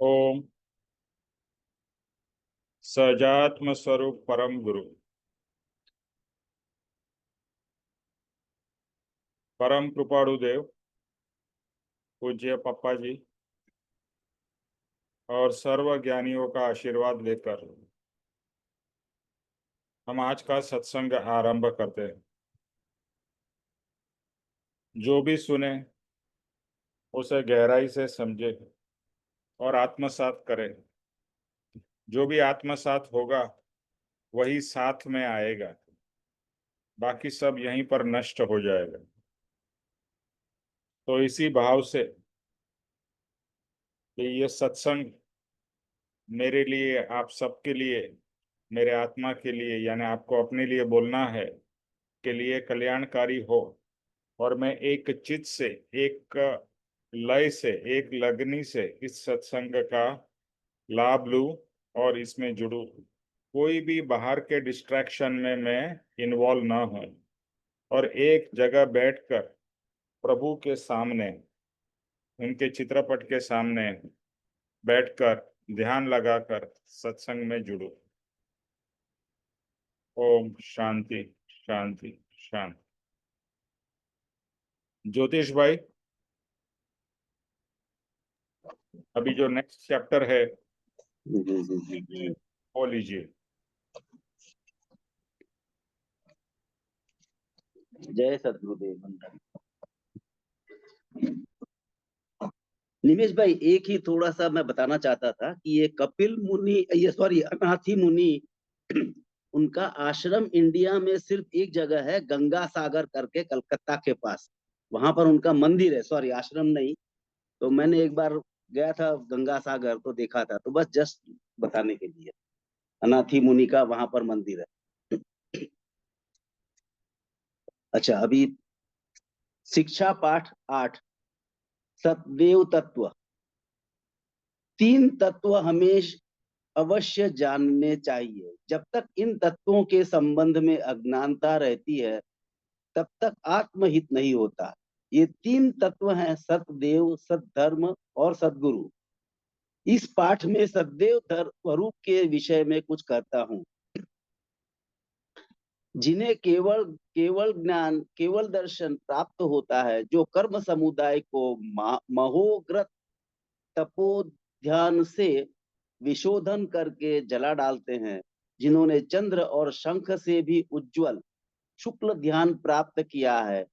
ओम सजात्म स्वरूप परम गुरु परम कृपाणु देव पूज्य पप्पा जी और सर्व ज्ञानियों का आशीर्वाद लेकर हम आज का सत्संग आरंभ करते हैं। जो भी सुने उसे गहराई से समझे और आत्मसात करे। जो भी आत्मसात होगा वही साथ में आएगा, बाकी सब यहीं पर नष्ट हो जाएगा। तो इसी भाव से कि ये सत्संग मेरे लिए, आप सबके लिए, मेरे आत्मा के लिए, यानी आपको अपने लिए बोलना है, के लिए कल्याणकारी हो और मैं एक चित्त से, एक लय से, एक लगनी से इस सत्संग का लाभ लूं और इसमें जुड़ूं। कोई भी बाहर के डिस्ट्रैक्शन में मैं इन्वॉल्व ना हूं और एक जगह बैठकर प्रभु के सामने, उनके चित्रपट के सामने बैठकर ध्यान लगाकर सत्संग में जुड़ूं। ओम शांति शांति शांति। ज्योतिष भाई, अभी जो नेक्स्ट चैप्टर है वो लीजिए। जय सदगुरुदेव मंडल। निमेश भाई, एक ही थोड़ा सा मैं बताना चाहता था कि ये कपिल मुनि, ये सॉरी अनाथी मुनि उनका आश्रम इंडिया में सिर्फ एक जगह है, गंगा सागर करके, कलकत्ता के पास। वहां पर उनका मंदिर है, सॉरी आश्रम नहीं। तो मैंने एक बार गया था गंगा सागर, तो देखा था, तो बस जस्ट बताने के लिए, अनाथी मुनि का वहां पर मंदिर है। अच्छा, अभी शिक्षा पाठ 8, सतदेव तत्व। 3 तत्व हमेशा अवश्य जानने चाहिए। जब तक इन तत्वों के संबंध में अज्ञानता रहती है, तब तक आत्महित नहीं होता। ये 3 तत्व हैं, सतदेव, सद्धर्म और सदगुरु। इस पाठ में सतदेव स्वरूप के विषय में कुछ कहता हूँ। जिन्हें केवल केवल ज्ञान, केवल दर्शन प्राप्त होता है, जो कर्म समुदाय को महोग्रत तपो ध्यान से विशोधन करके जला डालते हैं, जिन्होंने चंद्र और शंख से भी उज्जवल शुक्ल ध्यान प्राप्त किया है,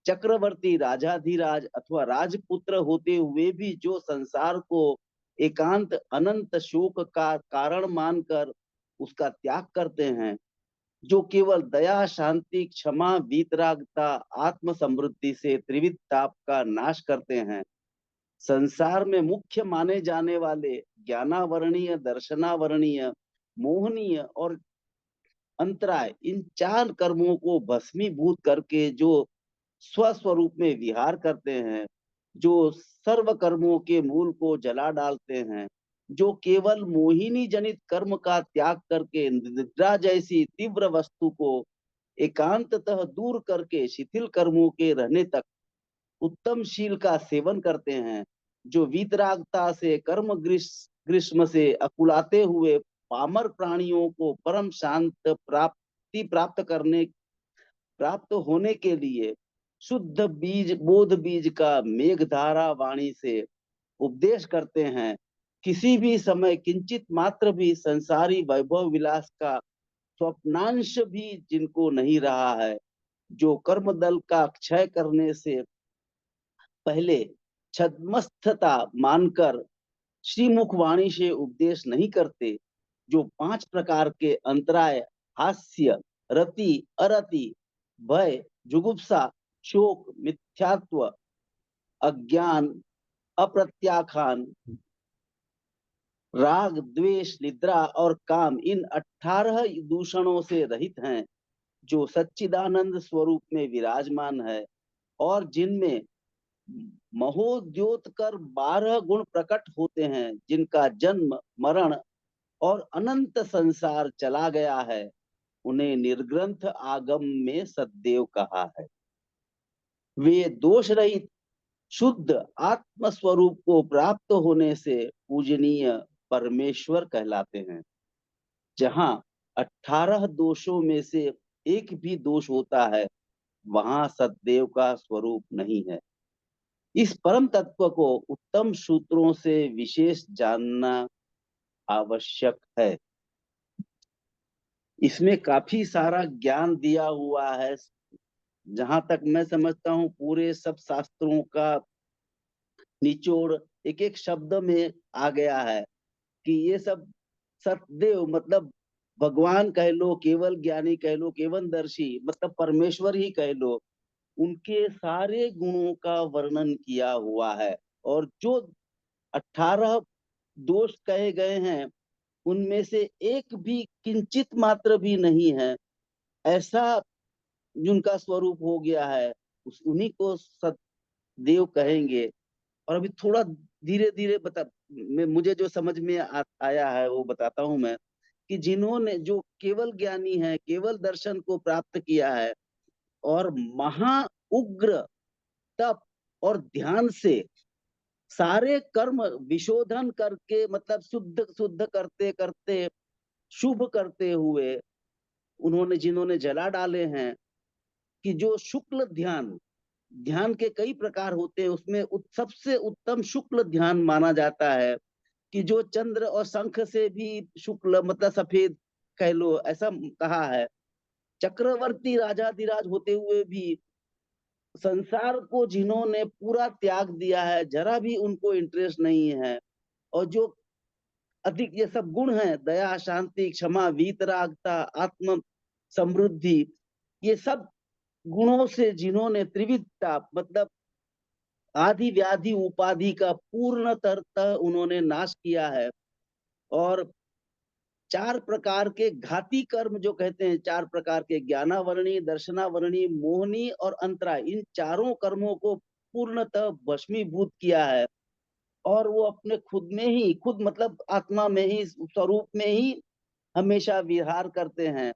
चक्रवर्ती, राजाधिराज अथवा राजपुत्र होते हुए भी जो संसार को एकांत अनंत शोक का कारण मानकर उसका त्याग करते हैं, जो केवल दया, शांति, क्षमा, वीतरागता, आत्म समृद्धि से त्रिविध ताप का नाश करते हैं, संसार में मुख्य माने जाने वाले ज्ञानावरणीय, दर्शनावरणीय, मोहनीय और अंतराय, इन 4 कर्मों को भस्मीभूत करके जो स्वस्वरूप में विहार करते हैं, जो सर्व कर्मों के मूल को जला डालते हैं, जो केवल मोहिनी जनित कर्म का त्याग करके निद्रा जैसी तीव्र वस्तु को एकांततः दूर करके शिथिल कर्मों के रहने तक उत्तम शील का सेवन करते हैं, जो वीतरागता से कर्म ग्रीष्म से अकुलाते हुए पामर प्राणियों को परम शांत प्राप्त होने के लिए शुद्ध बीज, बोध बीज का मेघधारा वाणी से उपदेश करते हैं, किसी भी समय किंचित मात्र भी संसारी वैभव विलास का स्वप्नांश भी जिनको नहीं रहा है, जो कर्म दल का क्षय करने से पहले छद्मस्थता मानकर श्रीमुख वाणी से उपदेश नहीं करते, जो 5 प्रकार के अंतराय, हास्य, रति, अरति, भय, जुगुप्सा, शोक, मिथ्यात्व, अज्ञान, अप्रत्याखान, राग, द्वेष, निद्रा और काम, इन 18 दूषणों से रहित हैं, जो सच्चिदानंद स्वरूप में विराजमान है और जिनमें महोद्योतकर 12 गुण प्रकट होते हैं, जिनका जन्म, मरण और अनंत संसार चला गया है, उन्हें निर्ग्रंथ आगम में सद्देव कहा है। वे दोष रहित, शुद्ध आत्म स्वरूप को प्राप्त होने से पूजनीय परमेश्वर कहलाते हैं। जहाँ 18 दोषों में से एक भी दोष होता है, वहां सतदेव का स्वरूप नहीं है। इस परम तत्व को उत्तम सूत्रों से विशेष जानना आवश्यक है। इसमें काफी सारा ज्ञान दिया हुआ है। जहां तक मैं समझता हूँ पूरे सब शास्त्रों का निचोड़ एक एक शब्द में आ गया है कि ये सब सतदेव मतलब भगवान कह लो, केवल ज्ञानी कह लो, केवल दर्शी मतलब परमेश्वर ही कह लो, उनके सारे गुणों का वर्णन किया हुआ है। और जो 18 दोष कहे गए हैं, उनमें से एक भी किंचित मात्र भी नहीं है ऐसा जिनका स्वरूप हो गया है, उस उन्हीं को सतदेव कहेंगे। और अभी थोड़ा धीरे धीरे मुझे जो समझ में आया है वो बताता हूं मैं, कि जिन्होंने जो केवल ज्ञानी है, केवल दर्शन को प्राप्त किया है और महा उग्र तप और ध्यान से सारे कर्म विशोधन करके मतलब शुद्ध शुद्ध करते करते शुभ करते हुए उन्होंने जिन्होंने जला डाले हैं, कि जो शुक्ल ध्यान, ध्यान के कई प्रकार होते हैं, उसमें सबसे उत्तम शुक्ल ध्यान माना जाता है, कि जो चंद्र और शंख से भी शुक्ल मतलब सफेद कह लो, ऐसा कहा है। चक्रवर्ती राजाधिराज होते हुए भी संसार को जिन्होंने पूरा त्याग दिया है, जरा भी उनको इंटरेस्ट नहीं है, और जो अधिक ये सब गुण हैं, दया, शांति, क्षमा, वीतरागता, आत्म समृद्धि, ये सब गुणों से जिन्होंने त्रिविधता मतलब आदि व्याधि उपाधि का पूर्णतः उन्होंने नाश किया है। और चार प्रकार के घाती कर्म जो कहते हैं, चार प्रकार के ज्ञानावरणी, दर्शनावरणी, मोहनी और अंतरा, इन चारों कर्मों को पूर्णतः भस्मीभूत किया है। और वो अपने खुद में ही, खुद मतलब आत्मा में ही, स्वरूप में ही हमेशा विहार करते हैं।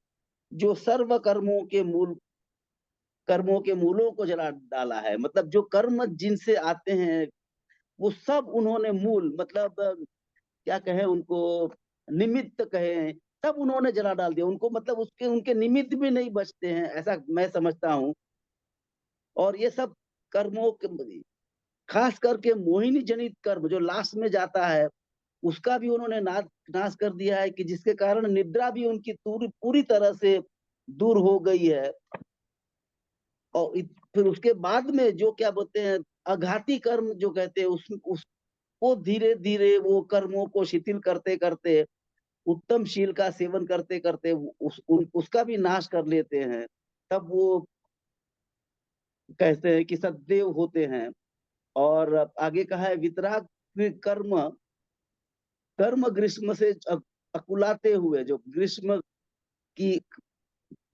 जो सर्व कर्मों के मूलों को जला डाला है, मतलब जो कर्म जिनसे आते हैं वो सब उन्होंने मूल मतलब क्या कहें उनको, निमित्त कहें, सब उन्होंने जला डाल दिया उनको, मतलब उसके उनके निमित्त भी नहीं बचते हैं, ऐसा मैं समझता हूँ। और ये सब कर्मों के खास करके मोहिनी जनित कर्म जो लास्ट में जाता है, उसका भी उन्होंने नाश कर दिया है, कि जिसके कारण निद्रा भी उनकी पूरी तरह से दूर हो गई है। और फिर उसके बाद में जो क्या बोलते हैं अघाती कर्म जो कहते हैं, उसको धीरे धीरे वो कर्मों को शिथिल करते करते, उत्तम शील का सेवन करते करते उसका भी नाश कर लेते हैं। तब वो कहते हैं कि सदैव होते हैं। और आगे कहा है वितराग कर्म, कर्म ग्रीष्म से अकुलाते हुए, जो ग्रीष्म की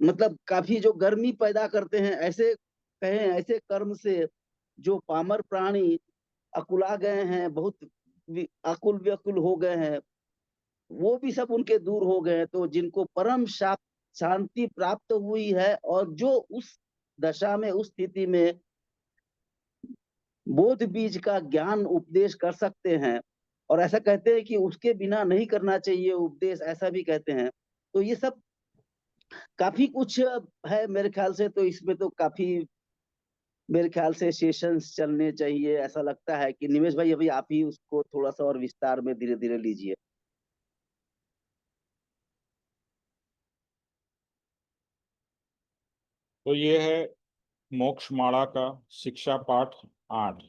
मतलब काफी जो गर्मी पैदा करते हैं, ऐसे कहें ऐसे कर्म से जो पामर प्राणी अकुला गए हैं, बहुत आकुल व्याकुल हो गए हैं, वो भी सब उनके दूर हो गए। तो जिनको परम शांति प्राप्त हुई है, और जो उस दशा में, उस स्थिति में बोध बीज का ज्ञान उपदेश कर सकते हैं, और ऐसा कहते हैं कि उसके बिना नहीं करना चाहिए उपदेश, ऐसा भी कहते हैं। तो ये सब काफी कुछ है मेरे ख्याल से, तो इसमें तो काफी मेरे ख्याल से सेशंस चलने चाहिए, ऐसा लगता है। कि निमेश भाई अभी आप ही उसको थोड़ा सा और विस्तार में धीरे धीरे लीजिए। तो ये है मोक्षमाला का शिक्षा पाठ 8,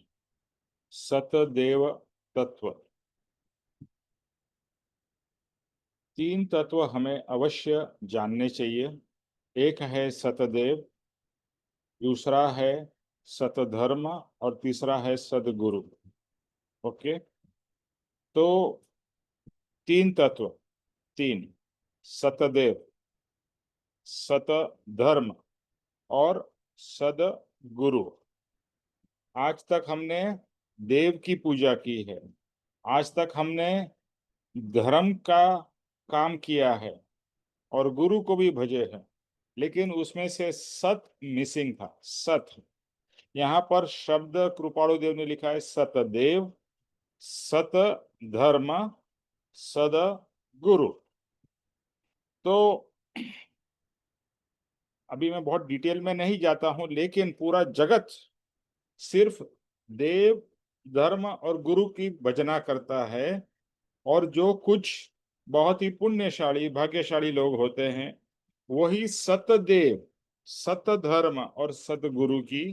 सतदेव तत्व। 3 तत्व हमें अवश्य जानने चाहिए। एक है सतदेव, दूसरा है सतधर्म, और तीसरा है सदगुरु। ओके, तो 3 तत्व, 3, सतदेव, सतधर्म और सदगुरु। आज तक हमने देव की पूजा की है, आज तक हमने धर्म का काम किया है और गुरु को भी भजे हैं, लेकिन उसमें से सत मिसिंग था, सत। यहाँ पर शब्द कृपाणु देव ने लिखा है सतदेव, सत धर्म, सद गुरु। तो अभी मैं बहुत डिटेल में नहीं जाता हूं, लेकिन पूरा जगत सिर्फ देव, धर्म और गुरु की भजना करता है। और जो कुछ बहुत ही पुण्यशाली भाग्यशाली लोग होते हैं, वही सतदेव, सतधर्म और सतगुरु की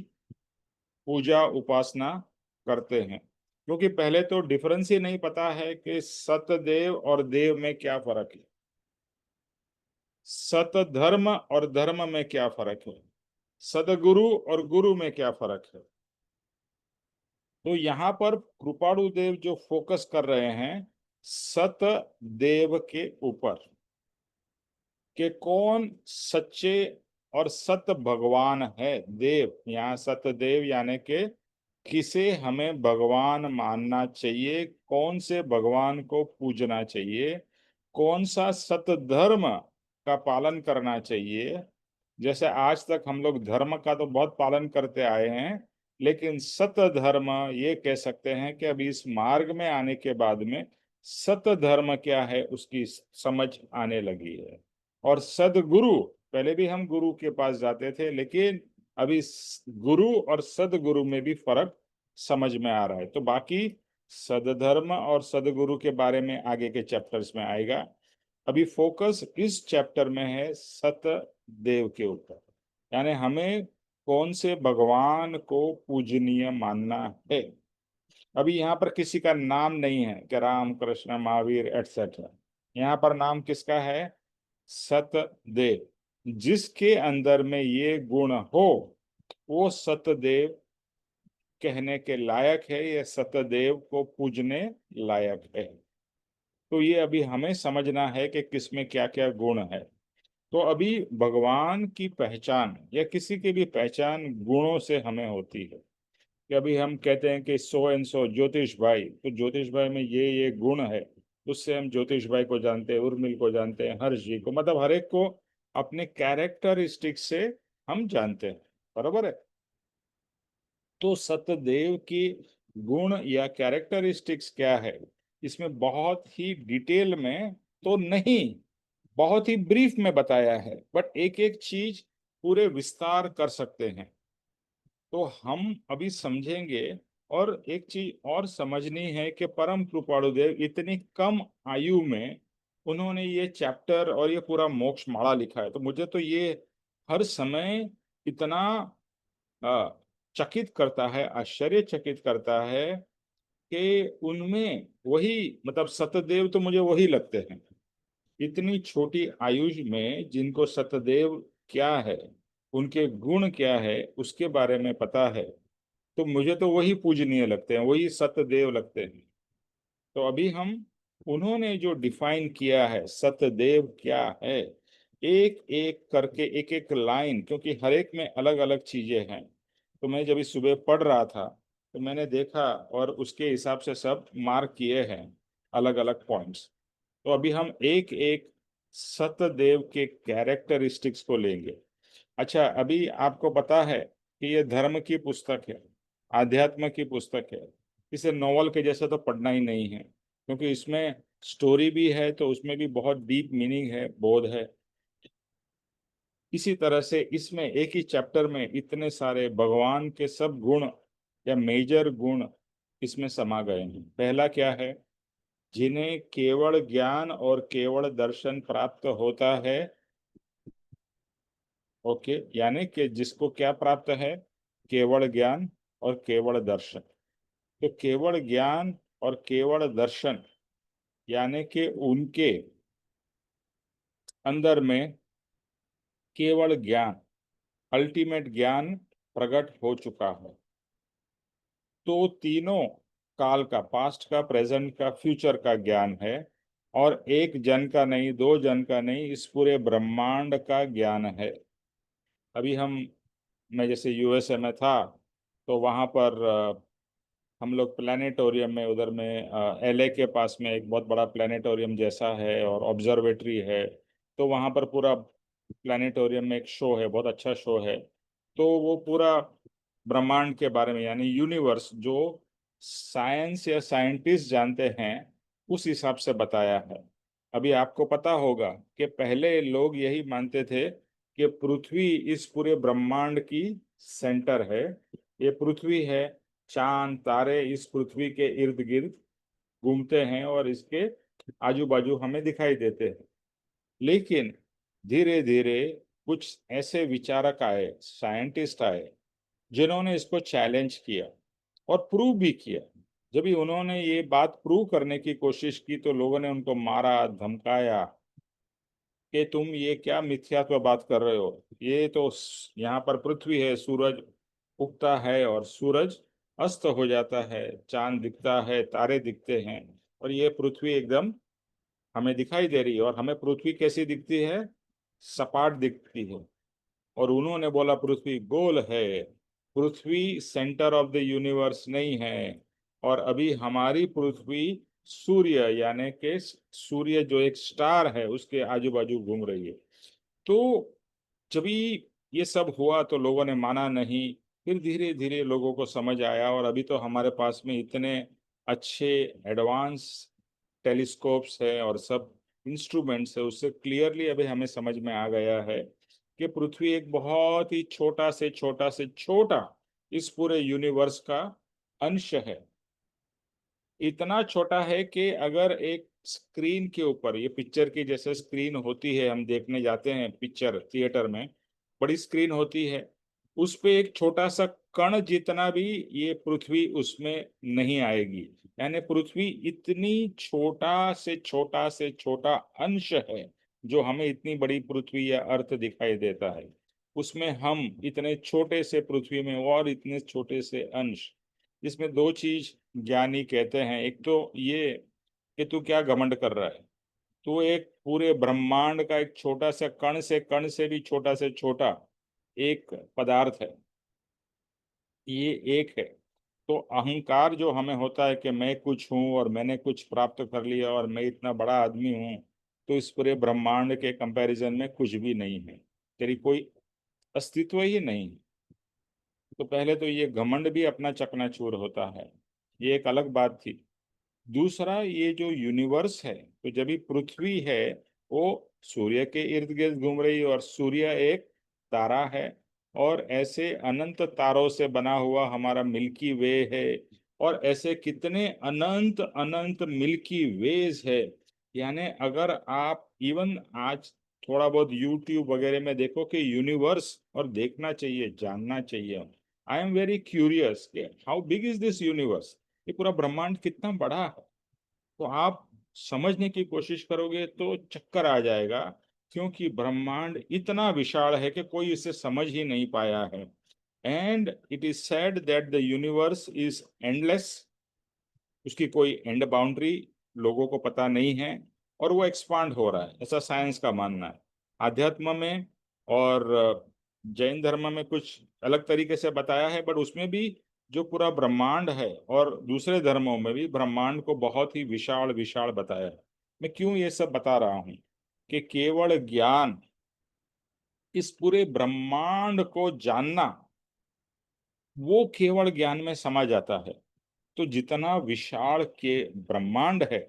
पूजा उपासना करते हैं। क्योंकि पहले तो डिफरेंस ही नहीं पता है कि सतदेव और देव में क्या फर्क है, सतधर्म और धर्म में क्या फर्क है, सदगुरु और गुरु में क्या फर्क है। तो यहाँ पर कृपाणु देव जो फोकस कर रहे हैं सत देव के ऊपर, कि कौन सच्चे और सत भगवान है। देव, यहाँ सतदेव यानी कि किसे हमें भगवान मानना चाहिए, कौन से भगवान को पूजना चाहिए, कौन सा सत धर्म का पालन करना चाहिए। जैसे आज तक हम लोग धर्म का तो बहुत पालन करते आए हैं, लेकिन सत धर्म ये कह सकते हैं कि अभी इस मार्ग में आने के बाद में सत धर्म क्या है उसकी समझ आने लगी है। और सदगुरु, पहले भी हम गुरु के पास जाते थे, लेकिन अभी गुरु और सदगुरु में भी फर्क समझ में आ रहा है। तो बाकी सदधर्म और सदगुरु के बारे में आगे के चैप्टर्स में आएगा। अभी फोकस इस चैप्टर में है सत देव के ऊपर, यानी हमें कौन से भगवान को पूजनीय मानना है। अभी यहाँ पर किसी का नाम नहीं है कि राम कृष्ण महावीर एटसेट्रा। यहाँ पर नाम किसका है? सतदेव। जिसके अंदर में ये गुण हो वो सतदेव कहने के लायक है, ये सतदेव को पूजने लायक है। तो ये अभी हमें समझना है कि किसमें क्या क्या गुण है। तो अभी भगवान की पहचान या किसी की भी पहचान गुणों से हमें होती है। कि अभी हम कहते हैं कि सो एंड सो ज्योतिष भाई, तो ज्योतिष भाई में ये गुण है, उससे हम ज्योतिष भाई को जानते हैं, उर्मिल को जानते हैं, हर्ष जी को, मतलब हर एक को अपने कैरेक्टरिस्टिक से हम जानते हैं। बराबर है। तो सतदेव की गुण या कैरेक्टरिस्टिक्स क्या है, इसमें बहुत ही डिटेल में तो नहीं, बहुत ही ब्रीफ में बताया है, बट एक एक चीज पूरे विस्तार कर सकते हैं। तो हम अभी समझेंगे। और एक चीज और समझनी है कि परम कृपाणुदेव इतनी कम आयु में उन्होंने ये चैप्टर और ये पूरा मोक्ष माला लिखा है। तो मुझे तो ये हर समय इतना अ, चकित करता है, आश्चर्यचकित करता है कि उनमें वही, मतलब सतदेव तो मुझे वही लगते हैं। इतनी छोटी आयुष में जिनको सतदेव क्या है, उनके गुण क्या है उसके बारे में पता है, तो मुझे तो वही पूजनीय लगते हैं, वही सतदेव लगते हैं। तो अभी हम उन्होंने जो डिफाइन किया है सतदेव क्या है, एक एक करके एक एक लाइन, क्योंकि हर एक में अलग अलग चीजें हैं। तो मैं जब इस सुबह पढ़ रहा था तो मैंने देखा और उसके हिसाब से सब मार्क किए हैं, अलग अलग पॉइंट्स। तो अभी हम एक एक सतदेव के कैरेक्टरिस्टिक्स को लेंगे। अच्छा, अभी आपको पता है कि ये धर्म की पुस्तक है, आध्यात्म की पुस्तक है। इसे नॉवल के जैसा तो पढ़ना ही नहीं है, क्योंकि इसमें स्टोरी भी है तो उसमें भी बहुत डीप मीनिंग है, बोध है। इसी तरह से इसमें एक ही चैप्टर में इतने सारे भगवान के सब गुण या मेजर गुण इसमें समा गए हैं। पहला क्या है? जिन्हें केवल ज्ञान और केवल दर्शन प्राप्त होता है। ओके, यानी कि जिसको क्या प्राप्त है? केवल ज्ञान और केवल दर्शन। तो केवल ज्ञान और केवल दर्शन यानी कि उनके अंदर में केवल ज्ञान, अल्टीमेट ज्ञान प्रकट हो चुका है। तो तीनों काल का, पास्ट का, प्रेजेंट का, फ्यूचर का ज्ञान है। और एक जन का नहीं, दो जन का नहीं, इस पूरे ब्रह्मांड का ज्ञान है। अभी मैं जैसे यूएसए में था, तो वहाँ पर हम लोग प्लानिटोरियम में, उधर में एलए के पास में एक बहुत बड़ा प्लानिटोरियम जैसा है और ऑब्जर्वेटरी है। तो वहाँ पर पूरा प्लानिटोरियम में एक शो है, बहुत अच्छा शो है। तो वो पूरा ब्रह्मांड के बारे में, यानी यूनिवर्स, जो साइंस या साइंटिस्ट जानते हैं उस हिसाब से बताया है। अभी आपको पता होगा कि पहले लोग यही मानते थे कि पृथ्वी इस पूरे ब्रह्मांड की सेंटर है, ये पृथ्वी है, चांद तारे इस पृथ्वी के इर्द गिर्द घूमते हैं और इसके आजू बाजू हमें दिखाई देते हैं। लेकिन धीरे धीरे कुछ ऐसे विचारक आए, साइंटिस्ट आए, जिन्होंने इसको चैलेंज किया और प्रूव भी किया। जब भी उन्होंने ये बात प्रूव करने की कोशिश की तो लोगों ने उनको मारा, धमकाया कि तुम ये क्या मिथ्यात्व बात कर रहे हो, ये तो यहाँ पर पृथ्वी है, सूरज उगता है और सूरज अस्त हो जाता है, चांद दिखता है, तारे दिखते हैं, और ये पृथ्वी एकदम हमें दिखाई दे रही है। और हमें पृथ्वी कैसी दिखती है? सपाट दिखती है। और उन्होंने बोला पृथ्वी गोल है, पृथ्वी सेंटर ऑफ द यूनिवर्स नहीं है। और अभी हमारी पृथ्वी सूर्य, यानी कि सूर्य जो एक स्टार है, उसके आजू बाजू घूम रही है। तो जब ये सब हुआ तो लोगों ने माना नहीं। फिर धीरे धीरे लोगों को समझ आया, और अभी तो हमारे पास में इतने अच्छे एडवांस टेलीस्कोप्स है और सब इंस्ट्रूमेंट्स है, उससे क्लियरली अभी हमें समझ में आ गया है कि पृथ्वी एक बहुत ही छोटा से छोटा से छोटा इस पूरे यूनिवर्स का अंश है। इतना छोटा है कि अगर एक स्क्रीन के ऊपर, ये पिक्चर की जैसे स्क्रीन होती है, हम देखने जाते हैं पिक्चर थिएटर में, बड़ी स्क्रीन होती है, उस पे एक छोटा सा कण जितना भी ये पृथ्वी उसमें नहीं आएगी। यानी पृथ्वी इतनी छोटा से छोटा अंश है, जो हमें इतनी बड़ी पृथ्वी या अर्थ दिखाई देता है, उसमें हम इतने छोटे से पृथ्वी में और इतने छोटे से अंश। इसमें दो चीज ज्ञानी कहते हैं, एक तो ये कि तू क्या घमंड कर रहा है, तू एक पूरे ब्रह्मांड का एक छोटा सा कण से भी छोटा से छोटा एक पदार्थ है, ये एक है। तो अहंकार जो हमें होता है कि मैं कुछ हूं और मैंने कुछ प्राप्त कर लिया और मैं इतना बड़ा आदमी हूं, तो इस पूरे ब्रह्मांड के कंपैरिजन में कुछ भी नहीं है, तेरी कोई अस्तित्व ही नहीं है। तो पहले तो ये घमंड भी अपना चकनाचूर होता है, ये एक अलग बात थी। दूसरा, ये जो यूनिवर्स है, तो जब भी पृथ्वी है वो सूर्य के इर्द गिर्द घूम रही है, और सूर्य एक तारा है, और ऐसे अनंत तारों से बना हुआ हमारा मिल्की वे है, और ऐसे कितने अनंत अनंत मिल्की वेज है। यानी अगर आप इवन आज थोड़ा बहुत यूट्यूब वगैरह में देखो कि यूनिवर्स, और देखना चाहिए, जानना चाहिए। आई एम वेरी क्यूरियस कि how big is this universe, ये पूरा ब्रह्मांड कितना बड़ा है। तो आप समझने की कोशिश करोगे तो चक्कर आ जाएगा, क्योंकि ब्रह्मांड इतना विशाल है कि कोई इसे समझ ही नहीं पाया है। And it is said that the universe is endless, उसकी कोई एंड बाउंड्री लोगों को पता नहीं है, और वो एक्सपांड हो रहा है, ऐसा साइंस का मानना है। आध्यात्म में और जैन धर्म में कुछ अलग तरीके से बताया है, बट उसमें भी जो पूरा ब्रह्मांड है, और दूसरे धर्मों में भी ब्रह्मांड को बहुत ही विशाल विशाल बताया है। मैं क्यों ये सब बता रहा हूँ कि केवल ज्ञान, इस पूरे ब्रह्मांड को जानना, वो केवल ज्ञान में समा जाता है। तो जितना विशाल के ब्रह्मांड है,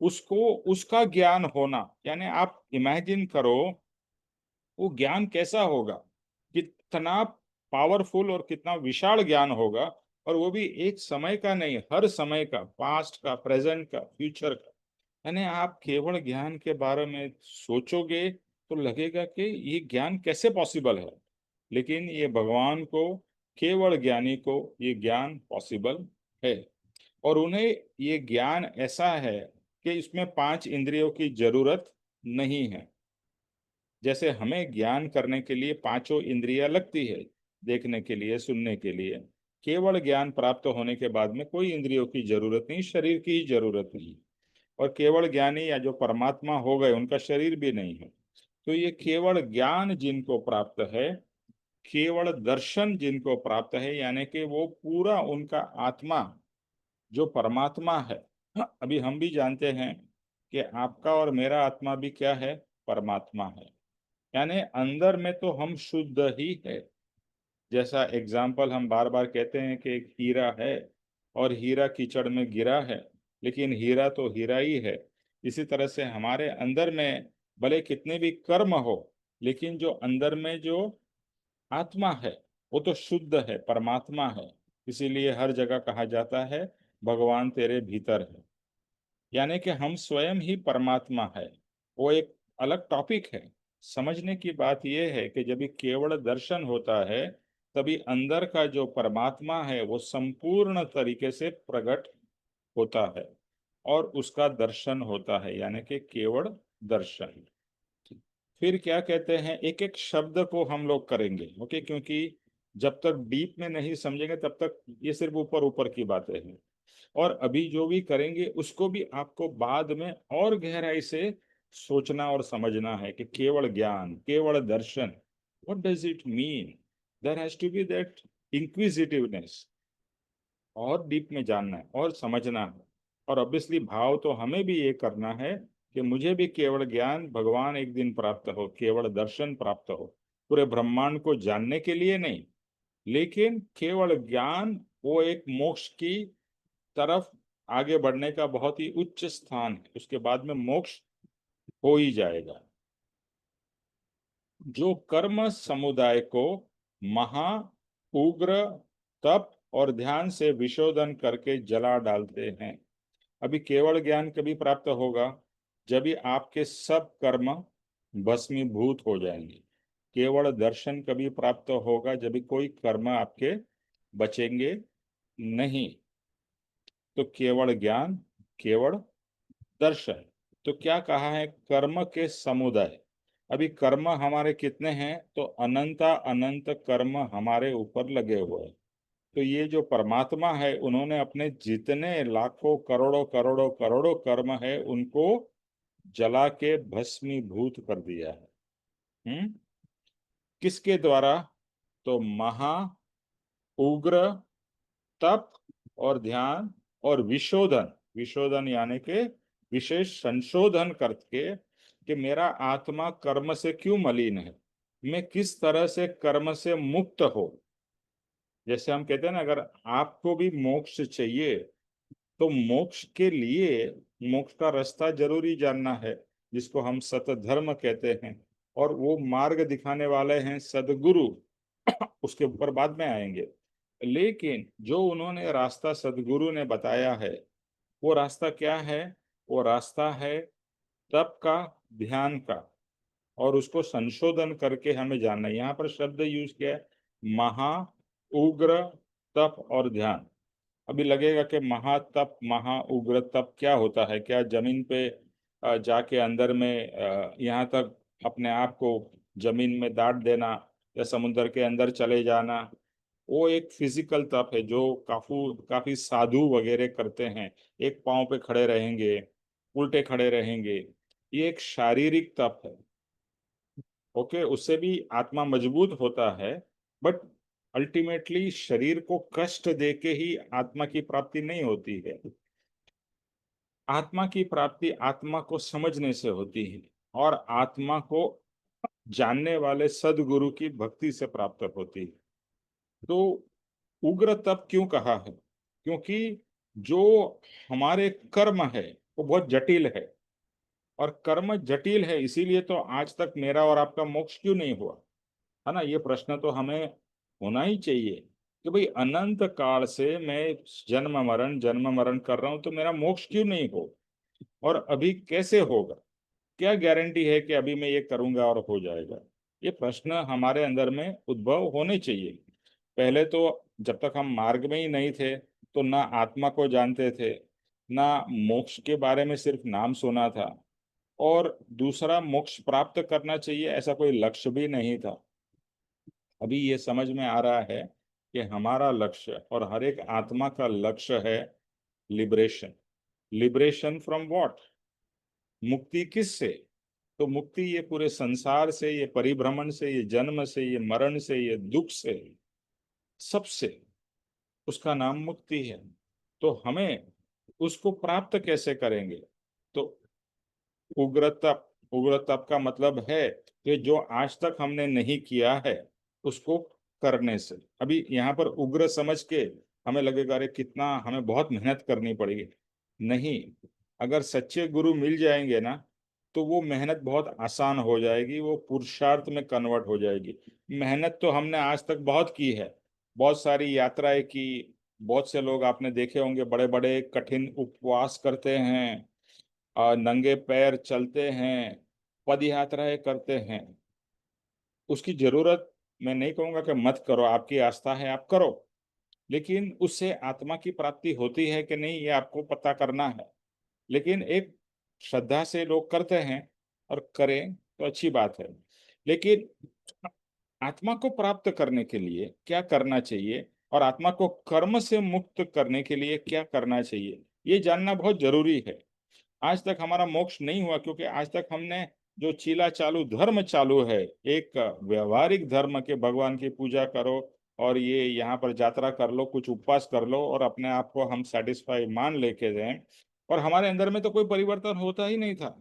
उसको उसका ज्ञान होना, यानी आप इमेजिन करो वो ज्ञान कैसा होगा, कितना पावरफुल और कितना विशाल ज्ञान होगा। और वो भी एक समय का नहीं, हर समय का, पास्ट का, प्रेजेंट का, फ्यूचर का। यानी आप केवल ज्ञान के बारे में सोचोगे तो लगेगा कि ये ज्ञान कैसे पॉसिबल है। लेकिन ये भगवान को, केवल ज्ञानी को ये ज्ञान पॉसिबल है। और उन्हें ये ज्ञान ऐसा है कि इसमें पांच इंद्रियों की जरूरत नहीं है। जैसे हमें ज्ञान करने के लिए पांचों इंद्रियां लगती है, देखने के लिए, सुनने के लिए, केवल ज्ञान प्राप्त होने के बाद में कोई इंद्रियों की जरूरत नहीं, शरीर की ही जरूरत नहीं। और केवल ज्ञानी या जो परमात्मा हो गए, उनका शरीर भी नहीं है। तो ये केवल ज्ञान जिनको प्राप्त है, केवल दर्शन जिनको प्राप्त है, यानी कि वो पूरा उनका आत्मा जो परमात्मा है। हाँ, अभी हम भी जानते हैं कि आपका और मेरा आत्मा भी क्या है? परमात्मा है। यानी अंदर में तो हम शुद्ध ही है, जैसा एग्जाम्पल हम बार बार कहते हैं कि एक हीरा है और हीरा कीचड़ में गिरा है, लेकिन हीरा तो हीरा ही है। इसी तरह से हमारे अंदर में भले कितने भी कर्म हो, लेकिन जो अंदर में जो आत्मा है वो तो शुद्ध है, परमात्मा है। इसीलिए हर जगह कहा जाता है भगवान तेरे भीतर है, यानी कि हम स्वयं ही परमात्मा है। वो एक अलग टॉपिक है। समझने की बात यह है कि जब भी केवल दर्शन होता है, तभी अंदर का जो परमात्मा है वो संपूर्ण तरीके से प्रकट होता है और उसका दर्शन होता है, यानी कि केवल दर्शन। फिर क्या कहते हैं, एक एक शब्द को हम लोग करेंगे, ओके, क्योंकि जब तक डीप में नहीं समझेंगे तब तक ये सिर्फ ऊपर ऊपर की बातें हैं। और अभी जो भी करेंगे उसको भी आपको बाद में और गहराई से सोचना और समझना है कि केवल ज्ञान, केवल दर्शन, what does it mean. There has to be that inquisitiveness, और डीप में जानना है और समझना है। और ऑब्वियसली भाव तो हमें भी ये करना है कि मुझे भी केवल ज्ञान भगवान एक दिन प्राप्त हो, केवल दर्शन प्राप्त हो, पूरे ब्रह्मांड को जानने के लिए नहीं, लेकिन केवल ज्ञान वो एक मोक्ष की तरफ आगे बढ़ने का बहुत ही उच्च स्थान है। उसके बाद में मोक्ष हो ही जाएगा। जो कर्म समुदाय को महा उग्र तप और ध्यान से विशोधन करके जला डालते हैं। अभी केवल ज्ञान कभी प्राप्त होगा जब भी आपके सब कर्म भस्मीभूत हो जाएंगे। केवल दर्शन कभी प्राप्त होगा जब भी कोई कर्म आपके बचेंगे नहीं। तो केवल ज्ञान, केवल दर्शन। तो क्या कहा है, कर्म के समुदाय। अभी कर्म हमारे कितने हैं, तो अनंता अनंत कर्म हमारे ऊपर लगे हुए हैं। तो ये जो परमात्मा है उन्होंने अपने जितने लाखों करोड़ों करोड़ों करोड़ों कर्म है उनको जला के भस्मीभूत कर दिया है। किसके द्वारा, तो महा उग्र तप और ध्यान और विशोधन। विशोधन यानी कि विशेष संशोधन करके कि मेरा आत्मा कर्म से क्यों मलिन है, मैं किस तरह से कर्म से मुक्त हो। जैसे हम कहते हैं ना, अगर आपको भी मोक्ष चाहिए तो मोक्ष के लिए मोक्ष का रास्ता जरूरी जानना है, जिसको हम सतधर्म कहते हैं, और वो मार्ग दिखाने वाले हैं सदगुरु। उसके ऊपर बाद में आएंगे। लेकिन जो उन्होंने रास्ता सदगुरु ने बताया है, वो रास्ता क्या है, वो रास्ता है तप का, ध्यान का, और उसको संशोधन करके हमें जानना है। यहाँ पर शब्द यूज किया है महा उग्र तप और ध्यान। अभी लगेगा कि महातप, महा उग्र तप क्या होता है, क्या जमीन पे जाके अंदर में यहाँ तक अपने आप को जमीन में दाट देना, या समुद्र के अंदर चले जाना, वो एक फिजिकल तप है जो काफी काफी साधु वगैरह करते हैं। एक पांव पे खड़े रहेंगे, उल्टे खड़े रहेंगे, ये एक शारीरिक तप है। ओके, उससे भी आत्मा मजबूत होता है, बट अल्टीमेटली शरीर को कष्ट देके ही आत्मा की प्राप्ति नहीं होती है। आत्मा की प्राप्ति आत्मा को समझने से होती है, और आत्मा को जानने वाले सदगुरु की भक्ति से प्राप्त होती है। तो उग्र तप क्यों कहा है, क्योंकि जो हमारे कर्म है वो बहुत जटिल है, और कर्म जटिल है, इसीलिए तो आज तक मेरा और आपका मोक्ष क्यों नहीं हुआ, है ना। ये प्रश्न तो हमें होना ही चाहिए कि भाई अनंत काल से मैं जन्म मरण कर रहा हूं, तो मेरा मोक्ष क्यों नहीं हो, और अभी कैसे होगा, क्या गारंटी है कि अभी मैं ये करूंगा और हो जाएगा। ये प्रश्न हमारे अंदर में उद्भव होने चाहिए। पहले तो जब तक हम मार्ग में ही नहीं थे तो ना आत्मा को जानते थे, ना मोक्ष के बारे में सिर्फ नाम सुना था, और दूसरा मोक्ष प्राप्त करना चाहिए ऐसा कोई लक्ष्य भी नहीं था। अभी ये समझ में आ रहा है कि हमारा लक्ष्य और हर एक आत्मा का लक्ष्य है लिबरेशन। लिबरेशन फ्रॉम व्हाट, मुक्ति किससे, तो मुक्ति ये पूरे संसार से, ये परिभ्रमण से, ये जन्म से, ये मरण से, ये दुख से, सबसे, उसका नाम मुक्ति है। तो हमें उसको प्राप्त कैसे करेंगे, तो उग्र तप। उग्र तप का मतलब है कि जो आज तक हमने नहीं किया है उसको करने से। अभी यहाँ पर उग्र समझ के हमें लगेगा अरे कितना हमें बहुत मेहनत करनी पड़ेगी। नहीं, अगर सच्चे गुरु मिल जाएंगे ना तो वो मेहनत बहुत आसान हो जाएगी, वो पुरुषार्थ में कन्वर्ट हो जाएगी। मेहनत तो हमने आज तक बहुत की है, बहुत सारी यात्राएं की। बहुत से लोग आपने देखे होंगे बड़े बड़े कठिन उपवास करते हैं, नंगे पैर चलते हैं, पद यात्राएं करते हैं। उसकी जरूरत, मैं नहीं कहूंगा कि मत करो, आपकी आस्था है आप करो, लेकिन उससे आत्मा की प्राप्ति होती है कि नहीं ये आपको पता करना है। लेकिन एक श्रद्धा से लोग करते हैं और करें तो अच्छी बात है। लेकिन आत्मा को प्राप्त करने के लिए क्या करना चाहिए और आत्मा को कर्म से मुक्त करने के लिए क्या करना चाहिए, ये जानना बहुत जरूरी है। आज तक हमारा मोक्ष नहीं हुआ क्योंकि आज तक हमने जो चीला चालू धर्म चालू है, एक व्यवहारिक धर्म के भगवान की पूजा करो और ये यहाँ पर यात्रा कर लो, कुछ उपवास कर लो और अपने आप को हम सेटिस्फाई मान लेके दें, और हमारे अंदर में तो कोई परिवर्तन होता ही नहीं था।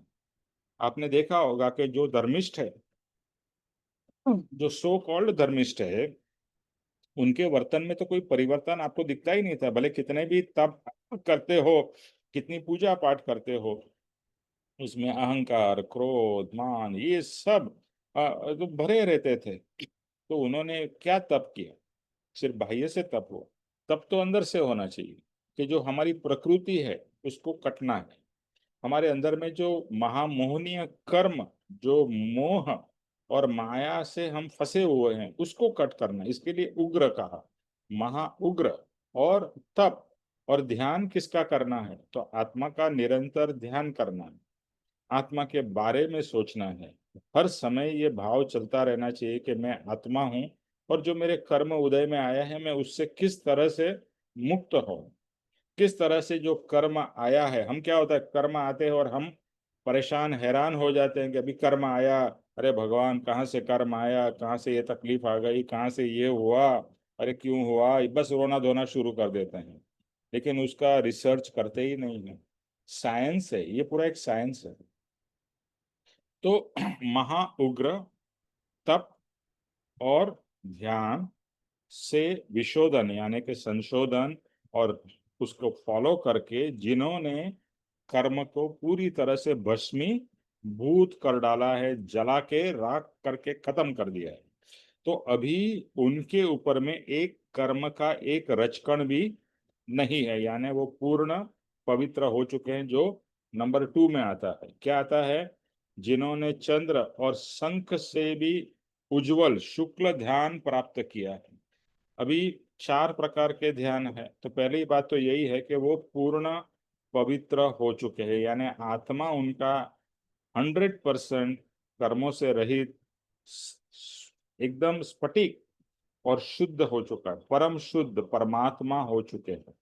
आपने देखा होगा कि जो धर्मिष्ठ है, जो सो कॉल्ड धर्मिष्ठ है, उनके वर्तन में तो कोई परिवर्तन आपको दिखता ही नहीं था, भले कितने भी तप करते हो, कितनी पूजा पाठ करते हो, उसमें अहंकार क्रोध मान ये सब तो भरे रहते थे। तो उन्होंने क्या तप किया? सिर्फ बाह्य से तप हो, तप तो अंदर से होना चाहिए कि जो हमारी प्रकृति है उसको कटना है। हमारे अंदर में जो महामोहनीय कर्म, जो मोह और माया से हम फंसे हुए हैं उसको कट करना, इसके लिए उग्र कहा, महा उग्र। और तप और ध्यान किसका करना है? तो आत्मा का निरंतर ध्यान करना है, आत्मा के बारे में सोचना है। हर समय ये भाव चलता रहना चाहिए कि मैं आत्मा हूँ और जो मेरे कर्म उदय में आया है मैं उससे किस तरह से मुक्त हूँ। किस तरह से जो कर्म आया है, हम क्या होता है कर्म आते हैं और हम परेशान हैरान हो जाते हैं कि अभी कर्म आया, अरे भगवान कहाँ से कर्म आया, कहाँ से ये तकलीफ आ गई, कहाँ से ये हुआ, अरे क्यों हुआ, बस रोना धोना शुरू कर देते हैं। लेकिन उसका रिसर्च करते ही नहीं है। साइंस है, ये पूरा एक साइंस है। तो महा उग्र तप और ध्यान से विशोधन यानी कि संशोधन, और उसको फॉलो करके जिन्होंने कर्म को पूरी तरह से भस्मी भूत कर डाला है, जला के राख करके खत्म कर दिया है, तो अभी उनके ऊपर में एक कर्म का एक रचकण भी नहीं है, यानी वो पूर्ण पवित्र हो चुके हैं। जो नंबर 2 में आता है, क्या आता है? जिन्होंने चंद्र और शंख से भी उज्जवल शुक्ल ध्यान प्राप्त किया है। अभी 4 प्रकार के ध्यान है, तो पहली बात तो यही है कि वो पूर्ण पवित्र हो चुके हैं, यानी आत्मा उनका 100% कर्मों से रहित, एकदम स्फटिक और शुद्ध हो चुका है, परम शुद्ध परमात्मा हो चुके हैं।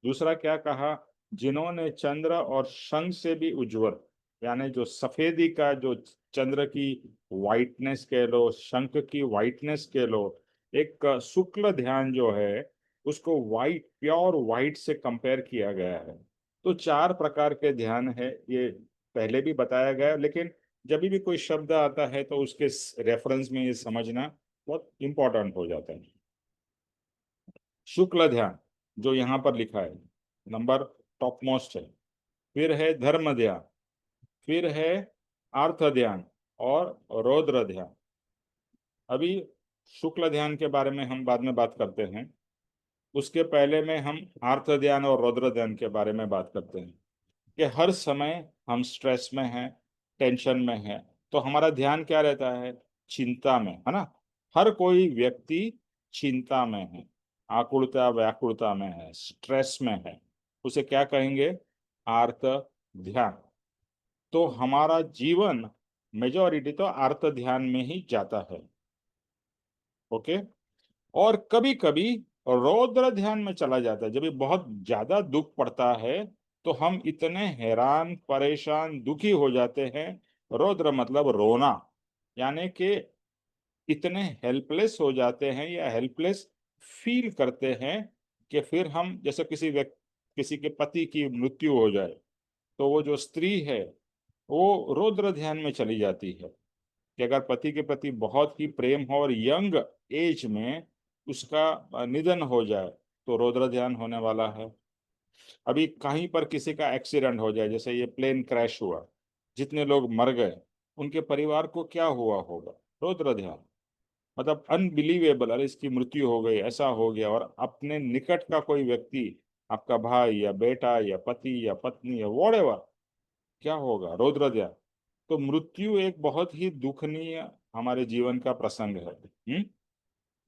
दूसरा क्या कहा? जिन्होंने चंद्र और शंख से भी उज्जवल, यानी जो सफेदी का जो चंद्र की वाइटनेस कह लो, शंख की वाइटनेस कह लो, एक शुक्ल ध्यान जो है उसको वाइट, प्योर वाइट से कंपेयर किया गया है। तो 4 प्रकार के ध्यान है, ये पहले भी बताया गया है, लेकिन जब भी कोई शब्द आता है तो उसके रेफरेंस में ये समझना बहुत इंपॉर्टेंट हो जाता है। शुक्ल ध्यान जो यहाँ पर लिखा है नंबर टॉप मोस्ट है, फिर है धर्म ध्यान, फिर है अर्थ ध्यान और रौद्र ध्यान। अभी शुक्ल ध्यान के बारे में हम बाद में बात करते हैं, उसके पहले में हम अर्थ ध्यान और रौद्र ध्यान के बारे में बात करते हैं कि हर समय हम स्ट्रेस में हैं, टेंशन में हैं, तो हमारा ध्यान क्या रहता है? चिंता में, है ना? हर कोई व्यक्ति चिंता में है, आकुलता व्याकुलता में है, स्ट्रेस में है, उसे क्या कहेंगे? आर्त ध्यान। तो हमारा जीवन मेजॉरिटी तो आर्त ध्यान में ही जाता है। ओके। और कभी कभी रौद्र ध्यान में चला जाता है, जब ये बहुत ज्यादा दुख पड़ता है तो हम इतने हैरान परेशान दुखी हो जाते हैं। रौद्र मतलब रोना, यानी कि इतने हेल्पलेस हो जाते हैं या हेल्पलेस फील करते हैं कि फिर हम जैसे किसी व्यक्ति, किसी के पति की मृत्यु हो जाए तो वो जो स्त्री है वो रौद्र ध्यान में चली जाती है। कि अगर पति के प्रति बहुत ही प्रेम हो और यंग एज में उसका निधन हो जाए तो रौद्र ध्यान होने वाला है। अभी कहीं पर किसी का एक्सीडेंट हो जाए, जैसे ये प्लेन क्रैश हुआ, जितने लोग मर गए, उनके परिवार को क्या हुआ होगा, रौद्र ध्यान। मतलब अनबिलीवेबल, अरे इसकी मृत्यु हो गई, ऐसा हो गया, और अपने निकट का कोई व्यक्ति, आपका भाई या बेटा या पति या पत्नी या वॉटेवर, क्या होगा, रौद्र ध्यान। तो मृत्यु एक बहुत ही दुखनीय हमारे जीवन का प्रसंग है।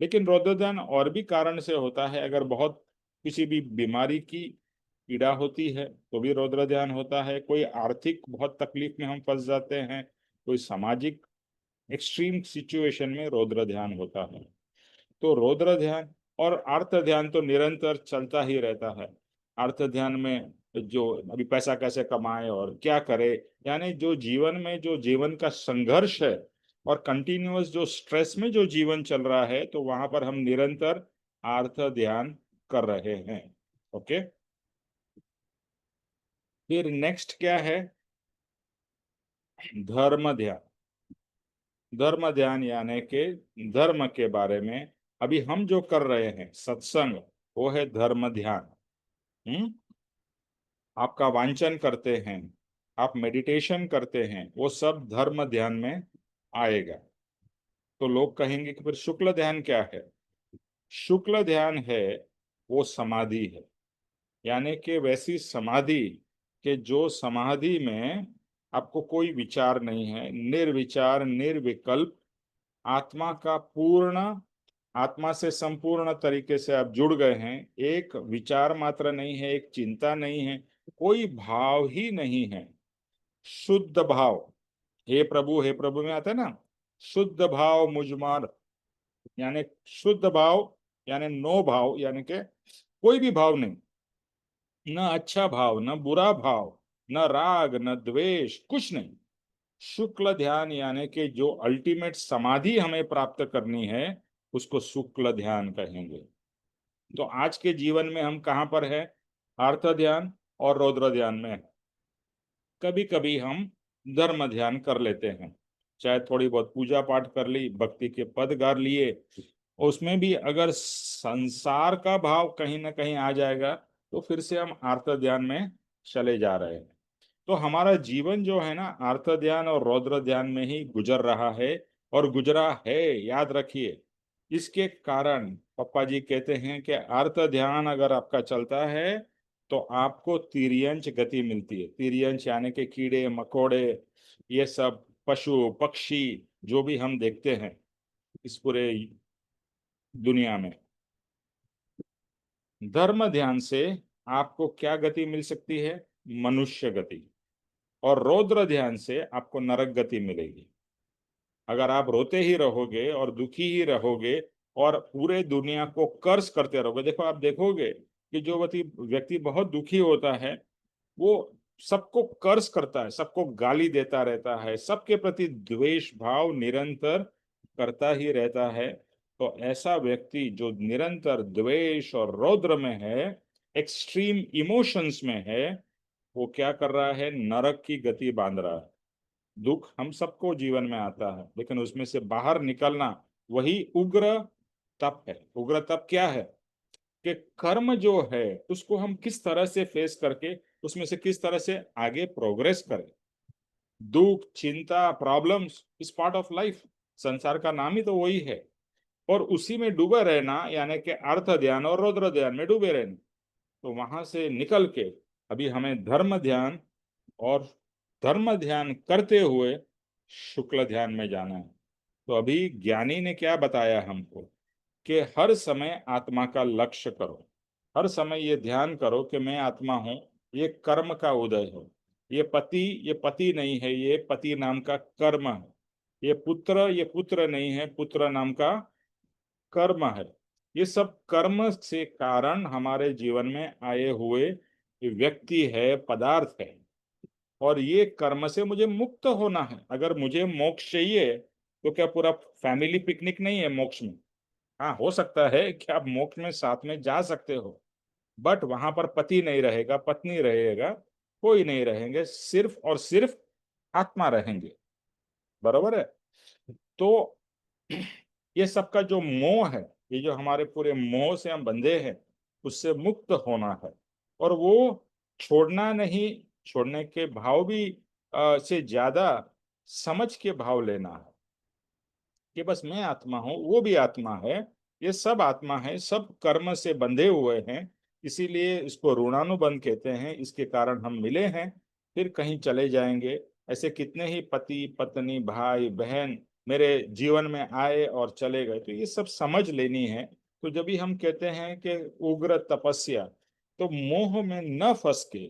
लेकिन रौद्र ध्यान और भी कारण से होता है। अगर बहुत किसी भी बीमारी की पीड़ा होती है तो भी रौद्र ध्यान होता है। कोई आर्थिक बहुत तकलीफ में हम फंस जाते हैं, कोई सामाजिक एक्सट्रीम सिचुएशन में रौद्र ध्यान होता है। तो रौद्र ध्यान और आर्त ध्यान तो निरंतर चलता ही रहता है। आर्त ध्यान में जो अभी पैसा कैसे कमाए और क्या करे, यानी जो जीवन में जो जीवन का संघर्ष है और कंटिन्यूअस जो स्ट्रेस में जो जीवन चल रहा है, तो वहां पर हम निरंतर आर्त ध्यान कर रहे हैं। ओके, फिर नेक्स्ट क्या है, धर्म ध्यान। धर्म ध्यान यानी कि धर्म के बारे में अभी हम जो कर रहे हैं सत्संग, वो है धर्म ध्यान। हम्म आपका वांचन करते हैं, आप मेडिटेशन करते हैं, वो सब धर्म ध्यान में आएगा। तो लोग कहेंगे कि फिर शुक्ल ध्यान क्या है। शुक्ल ध्यान है वो समाधि है, यानी कि वैसी समाधि कि जो समाधि में आपको कोई विचार नहीं है, निर्विचार निर्विकल्प, आत्मा का पूर्ण, आत्मा से संपूर्ण तरीके से आप जुड़ गए हैं। एक विचार मात्र नहीं है, एक चिंता नहीं है, कोई भाव ही नहीं है, शुद्ध भाव। हे प्रभु में आता है ना, शुद्ध भाव मुझमार, यानी शुद्ध भाव, यानी नो भाव, यानी कि कोई भी भाव नहीं, न अच्छा भाव न बुरा भाव, न राग न द्वेष, कुछ नहीं। शुक्ल ध्यान यानी कि जो अल्टीमेट समाधि हमें प्राप्त करनी है, उसको शुक्ल ध्यान कहेंगे। तो आज के जीवन में हम कहाँ पर है, आर्त ध्यान और रौद्र ध्यान में। कभी कभी हम धर्म ध्यान कर लेते हैं, चाहे थोड़ी बहुत पूजा पाठ कर ली, भक्ति के पद गा लिए, उसमें भी अगर संसार का भाव कहीं ना कहीं आ जाएगा तो फिर से हम आर्त ध्यान में चले जा रहे हैं। तो हमारा जीवन जो है ना, आर्त ध्यान और रौद्र ध्यान में ही गुजर रहा है और गुजरा है, याद रखिए। इसके कारण पप्पा जी कहते हैं कि आर्त ध्यान अगर आपका चलता है तो आपको तिर्यंच गति मिलती है। तिर्यंच यानी कि कीड़े मकोड़े, ये सब पशु पक्षी जो भी हम देखते हैं इस पूरे दुनिया में, धर्म ध्यान से आपको क्या गति मिल सकती है, मनुष्य गति। और रौद्र ध्यान से आपको नरक गति मिलेगी। अगर आप रोते ही रहोगे और दुखी ही रहोगे और पूरे दुनिया को कर्ज करते रहोगे, देखो आप देखोगे कि जो व्यक्ति बहुत दुखी होता है वो सबको कर्ज करता है, सबको गाली देता रहता है, सबके प्रति द्वेष भाव निरंतर करता ही रहता है। तो ऐसा व्यक्ति जो निरंतर द्वेष और रौद्र में है, एक्सट्रीम इमोशंस में है, वो क्या कर रहा है, नरक की गति बांध रहा है। दुख हम सबको जीवन में आता है, लेकिन उसमें से बाहर निकलना वही उग्र तप है। उग्र तप क्या है कि कर्म जो है उसको हम किस तरह से फेस करके उसमें से किस तरह से आगे प्रोग्रेस करें। दुख चिंता problems is part of life, संसार का नाम ही तो वही है। और उसी में डूबे रहना, यानी कि अर्थ ध्यान और रौद्र ध्यान में डूबे रहना। तो वहां से निकल के अभी हमें धर्म ध्यान और धर्म ध्यान करते हुए शुक्ल ध्यान में जाना है। तो अभी ज्ञानी ने क्या बताया हमको कि हर समय आत्मा का लक्ष्य करो, हर समय ये ध्यान करो कि मैं आत्मा हूं, ये कर्म का उदय है। ये पति नहीं है, ये पति नाम का कर्म है। ये पुत्र नहीं है, पुत्र नाम का कर्म है। ये सब कर्म से कारण हमारे जीवन में आए हुए व्यक्ति है, पदार्थ है। और ये कर्म से मुझे मुक्त होना है। अगर मुझे मोक्ष चाहिए तो क्या पूरा फैमिली पिकनिक नहीं है मोक्ष में। हाँ, हो सकता है कि आप मोक्ष में साथ में जा सकते हो, बट वहां पर पति नहीं रहेगा, पत्नी रहेगा, कोई नहीं रहेंगे, सिर्फ और सिर्फ आत्मा रहेंगे। बरोबर है। तो ये सबका जो मोह है, ये जो हमारे पूरे मोह से हम बंधे हैं, उससे मुक्त होना है। और वो छोड़ना नहीं, छोड़ने के भाव भी से ज्यादा समझ के भाव लेना है कि बस मैं आत्मा हूँ, वो भी आत्मा है, ये सब आत्मा है, सब कर्म से बंधे हुए हैं। इसीलिए इसको ऋणानुबंध कहते हैं, इसके कारण हम मिले हैं, फिर कहीं चले जाएंगे। ऐसे कितने ही पति पत्नी भाई बहन मेरे जीवन में आए और चले गए, तो ये सब समझ लेनी है। तो जब भी हम कहते हैं कि उग्र तपस्या, तो मोह में न फंस के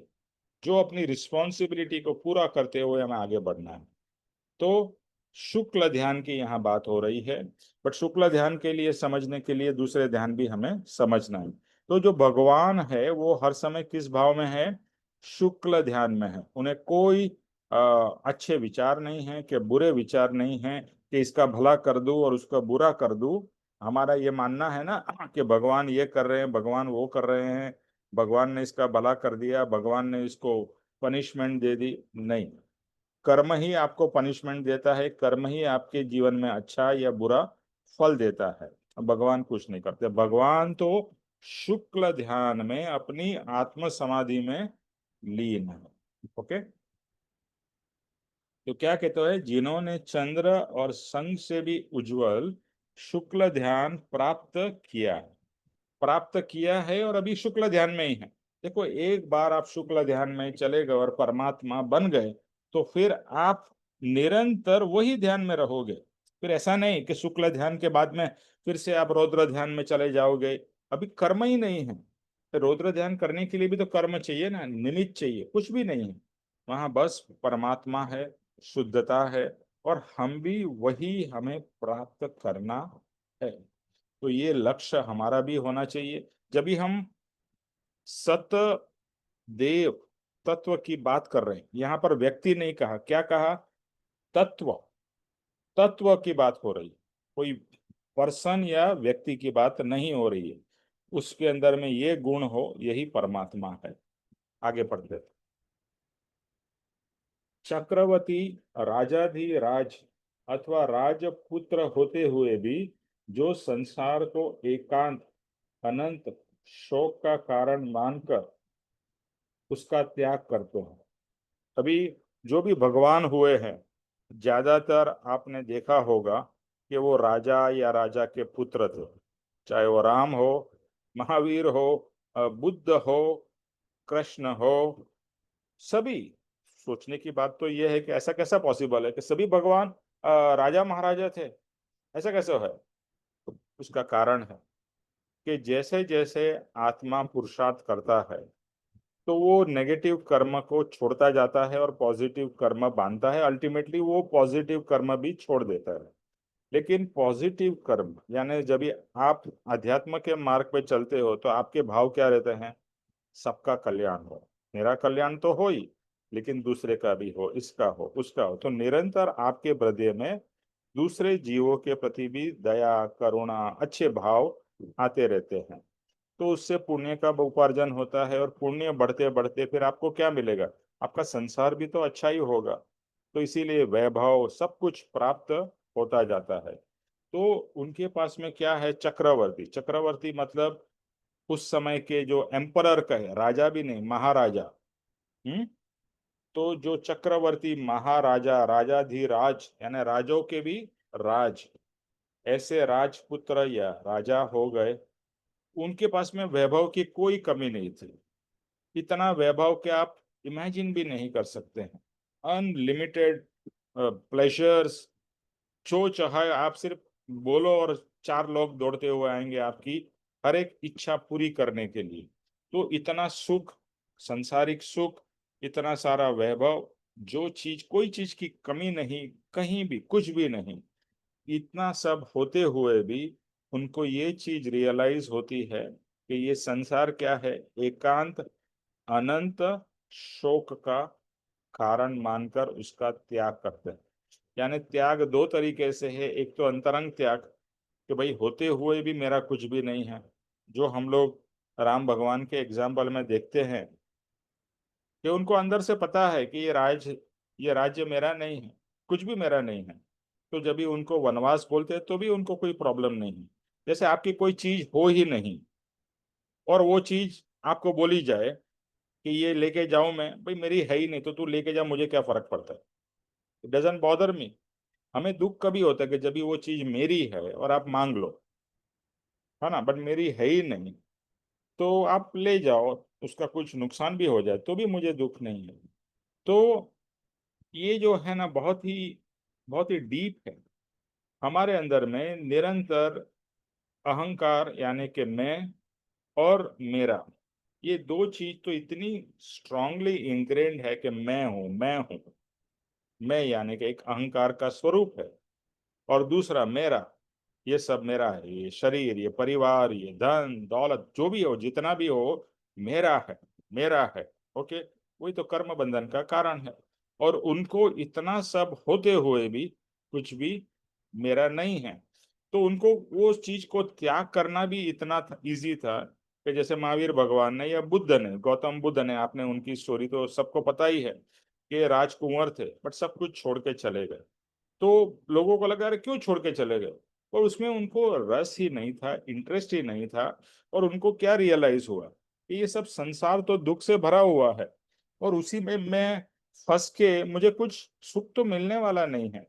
जो अपनी रिस्पॉन्सिबिलिटी को पूरा करते हुए हमें आगे बढ़ना है। तो शुक्ल ध्यान की यहाँ बात हो रही है। बट शुक्ल ध्यान के लिए, समझने के लिए दूसरे ध्यान भी हमें समझना है। तो जो भगवान है वो हर समय किस भाव में है? शुक्ल ध्यान में है। उन्हें कोई अच्छे विचार नहीं है, कि बुरे विचार नहीं है, कि इसका भला कर दूं और उसका बुरा कर दूं। हमारा ये मानना है ना कि भगवान ये कर रहे हैं, भगवान वो कर रहे हैं, भगवान ने इसका भला कर दिया, भगवान ने इसको पनिशमेंट दे दी। नहीं, कर्म ही आपको पनिशमेंट देता है, कर्म ही आपके जीवन में अच्छा या बुरा फल देता है। भगवान कुछ नहीं करते। भगवान तो शुक्ल ध्यान में अपनी आत्म समाधि में लीन है। ओके। तो क्या कहते हैं, जिन्होंने चंद्र और संग से भी उज्जवल शुक्ल ध्यान प्राप्त किया है और अभी शुक्ल ध्यान में ही है। देखो, एक बार आप शुक्ल ध्यान में चले गए और परमात्मा बन गए, तो फिर आप निरंतर वही ध्यान में रहोगे। फिर ऐसा नहीं कि शुक्ल ध्यान के बाद में फिर से आप रौद्र ध्यान में चले जाओगे। अभी कर्म ही नहीं है, तो रौद्र ध्यान करने के लिए भी तो कर्म चाहिए ना, निमित्त चाहिए, कुछ भी नहीं है। वहां बस परमात्मा है, शुद्धता है, और हम भी वही हमें प्राप्त करना है। तो ये लक्ष्य हमारा भी होना चाहिए। जब भी हम सत देव तत्व की बात कर रहे हैं, यहां पर व्यक्ति नहीं कहा, क्या कहा? तत्व। तत्व की बात हो रही है, कोई पर्सन या व्यक्ति की बात नहीं हो रही है। उसके अंदर में ये गुण हो, यही परमात्मा है। आगे पढ़ते हैं। चक्रवर्ती राजाधिराज अथवा राजपुत्र होते हुए भी जो संसार को एकांत अनंत शोक का कारण मानकर उसका त्याग करते हैं। अभी जो भी भगवान हुए हैं, ज्यादातर आपने देखा होगा कि वो राजा या राजा के पुत्र थे। चाहे वो राम हो, महावीर हो, बुद्ध हो, कृष्ण हो, सभी। सोचने की बात तो ये है कि ऐसा कैसा पॉसिबल है कि सभी भगवान राजा महाराजा थे? ऐसा कैसे है? उसका कारण है कि जैसे जैसे आत्मा पुरुषार्थ करता है, तो वो नेगेटिव कर्म को छोड़ता जाता है और पॉजिटिव कर्म बांधता है। अल्टीमेटली वो पॉजिटिव कर्म भी छोड़ देता है। लेकिन पॉजिटिव कर्म यानी जब भी आप अध्यात्म के मार्ग पे चलते हो, तो आपके भाव क्या रहते हैं? सबका कल्याण हो, मेरा कल्याण तो हो ही, लेकिन दूसरे का भी हो, इसका हो, उसका हो। तो निरंतर आपके हृदय में दूसरे जीवों के प्रति भी दया, करुणा, अच्छे भाव आते रहते हैं। तो उससे पुण्य का उपार्जन होता है, और पुण्य बढ़ते बढ़ते फिर आपको क्या मिलेगा? आपका संसार भी तो अच्छा ही होगा। तो इसीलिए वैभव सब कुछ प्राप्त होता जाता है। तो उनके पास में क्या है? चक्रवर्ती। चक्रवर्ती मतलब उस समय के जो एम्परर कहे, राजा भी नहीं, महाराजा। हम्म। तो जो चक्रवर्ती महाराजा, राजाधिराज यानी राजों के भी राज, ऐसे राजपुत्र या राजा हो गए, उनके पास में वैभव की कोई कमी नहीं थी। इतना वैभव के आप इमेजिन भी नहीं कर सकते हैं। अनलिमिटेड प्लेजर्स, जो चाहे आप सिर्फ बोलो और चार लोग दौड़ते हुए आएंगे आपकी हर एक इच्छा पूरी करने के लिए। तो इतना सुख, संसारिक सुख, इतना सारा वैभव, जो चीज, कोई चीज की कमी नहीं, कहीं भी कुछ भी नहीं। इतना सब होते हुए भी उनको ये चीज रियलाइज होती है कि ये संसार क्या है? एकांत अनंत शोक का कारण मानकर उसका त्याग करते हैं। यानी त्याग दो तरीके से है। एक तो अंतरंग त्याग, कि भाई होते हुए भी मेरा कुछ भी नहीं है। जो हम लोग राम भगवान के एग्जाम्पल में देखते हैं कि उनको अंदर से पता है कि ये राज्य मेरा नहीं है, कुछ भी मेरा नहीं है। तो जब भी उनको वनवास बोलते हैं तो भी उनको कोई प्रॉब्लम नहीं है। जैसे आपकी कोई चीज हो ही नहीं और वो चीज आपको बोली जाए कि ये लेके जाऊं मैं, भाई मेरी है ही नहीं तो तू लेके जा, मुझे क्या फर्क पड़ता है, इट डजंट बॉदर मी। हमें दुख कभी होता है कि जब भी वो चीज मेरी है और आप मांग लो, है ना, बट मेरी है ही नहीं, तो आप ले जाओ, उसका कुछ नुकसान भी हो जाए तो भी मुझे दुख नहीं है। तो ये जो है ना बहुत ही डीप है। हमारे अंदर में निरंतर अहंकार यानी कि मैं और मेरा, ये दो चीज तो इतनी स्ट्रांगली इंग्रेन्ड है कि मैं हूं। मैं यानी कि एक अहंकार का स्वरूप है, और दूसरा मेरा, ये सब मेरा है, ये शरीर, ये परिवार, ये धन दौलत जो भी हो, जितना भी हो, मेरा है, मेरा है। ओके, वही तो कर्म बंधन का कारण है। और उनको इतना सब होते हुए भी कुछ भी मेरा नहीं है। तो उनको वो चीज को त्याग करना भी इतना इजी था कि जैसे महावीर भगवान ने या बुद्ध ने, गौतम बुद्ध ने, आपने उनकी स्टोरी तो सबको पता ही है कि राजकुंवर थे बट सब कुछ छोड़ के चले गए। तो लोगों को लगा अरे क्यों छोड़ के चले गए, और उसमें उनको रस ही नहीं था, इंटरेस्ट ही नहीं था। और उनको क्या रियलाइज हुआ कि ये सब संसार तो दुख से भरा हुआ है, और उसी में मैं फंस के मुझे कुछ सुख तो मिलने वाला नहीं है।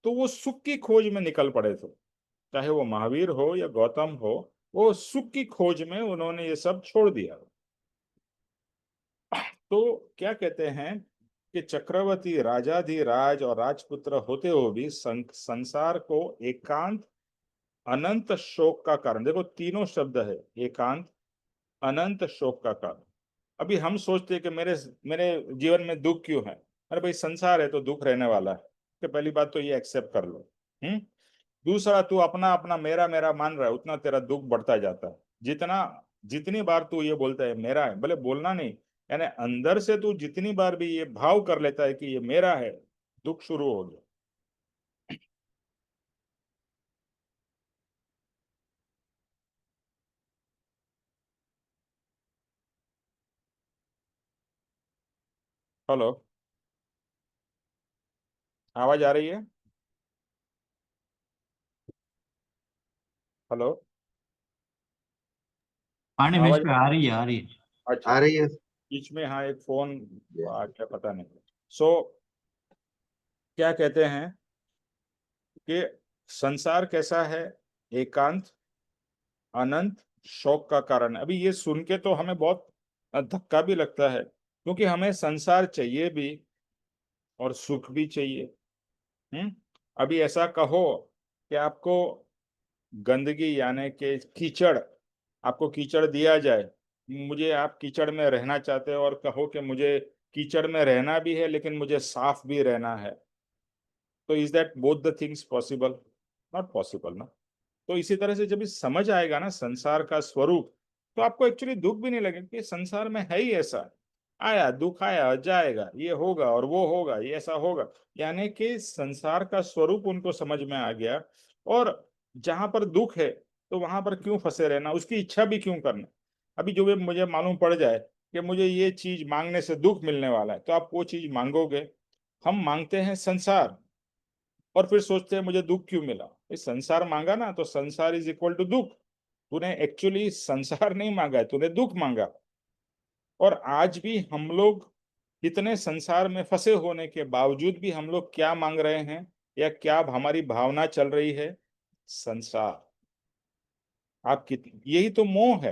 तो वो सुख की खोज में निकल पड़े थे, चाहे वो महावीर हो या गौतम हो, वो सुख की खोज में उन्होंने ये सब छोड़ दिया। तो क्या कहते हैं कि चक्रवर्ती राजाधिराज और राजपुत्र होते हुए भी संसार को एकांत अनंत शोक का कारण, देखो तीनों शब्द है, एकांत अनंत शोक का कारण। अभी हम सोचते हैं कि मेरे मेरे जीवन में दुख क्यों है, अरे भाई संसार है तो दुख रहने वाला है, कि पहली बात तो ये एक्सेप्ट कर लो। हम्म। दूसरा, तू अपना अपना मेरा मेरा मान रहा है, उतना तेरा दुख बढ़ता जाता है। जितना जितनी बार तू ये बोलता है मेरा है, भले बोलना नहीं, यानी अंदर से तू जितनी बार भी ये भाव कर लेता है कि ये मेरा है, दुख शुरू हो गया। हेलो, आवाज आ रही है? हेलो, हाँ निमेश आवाज? पे आ रही है, आ रही है। अच्छा, आ रही है। बीच में हाँ एक फोन आ गया, पता नहीं। सो क्या कहते हैं कि संसार कैसा है, एकांत अनंत शौक का कारण है। अभी ये सुन के तो हमें बहुत धक्का भी लगता है, क्योंकि हमें संसार चाहिए भी और सुख भी चाहिए। अभी ऐसा कहो कि आपको गंदगी यानी कि कीचड़, आपको कीचड़ दिया जाए, मुझे आप कीचड़ में रहना चाहते हो, और कहो कि मुझे कीचड़ में रहना भी है लेकिन मुझे साफ भी रहना है, तो is that both the things possible? Not possible ना। तो इसी तरह से जब ये समझ आएगा ना संसार का स्वरूप, तो आपको एक्चुअली दुख भी नहीं लगेगा कि संसार में है ही ऐसा। आया दुख, आया जाएगा, ये होगा और वो होगा, ये ऐसा होगा। यानी कि संसार का स्वरूप उनको समझ में आ गया। और जहां पर दुख है तो वहां पर क्यों फंसे रहना, उसकी इच्छा भी क्यों करना। अभी जो भी मुझे मालूम पड़ जाए कि मुझे ये चीज मांगने से दुख मिलने वाला है, तो आप वो चीज मांगोगे। हम मांगते हैं संसार, और फिर सोचते हैं मुझे दुख क्यों मिला। ये संसार मांगा ना, तो संसार इज इक्वल टू दुख। तूने एक्चुअली संसार नहीं मांगा है, तूने दुख मांगा। और आज भी हम लोग इतने संसार में फंसे होने के बावजूद भी हम लोग क्या मांग रहे हैं, या क्या हमारी भावना चल रही है? संसार। आप यही तो मोह है।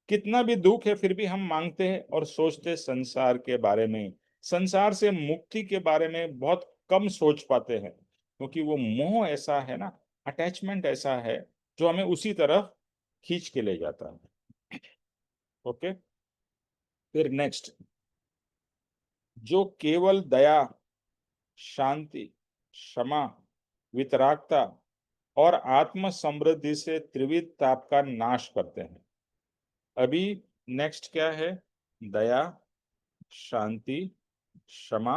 कितना भी दुख है फिर भी हम मांगते हैं और सोचते संसार के बारे में। संसार से मुक्ति के बारे में बहुत कम सोच पाते हैं, क्योंकि वो मोह ऐसा है ना, अटैचमेंट ऐसा है जो हमें उसी तरफ खींच के ले जाता है। ओके, फिर नेक्स्ट, जो केवल दया, शांति, क्षमा, वितरागता और आत्म समृद्धि से त्रिविध ताप का नाश करते हैं। अभी नेक्स्ट क्या है? दया, शांति, क्षमा,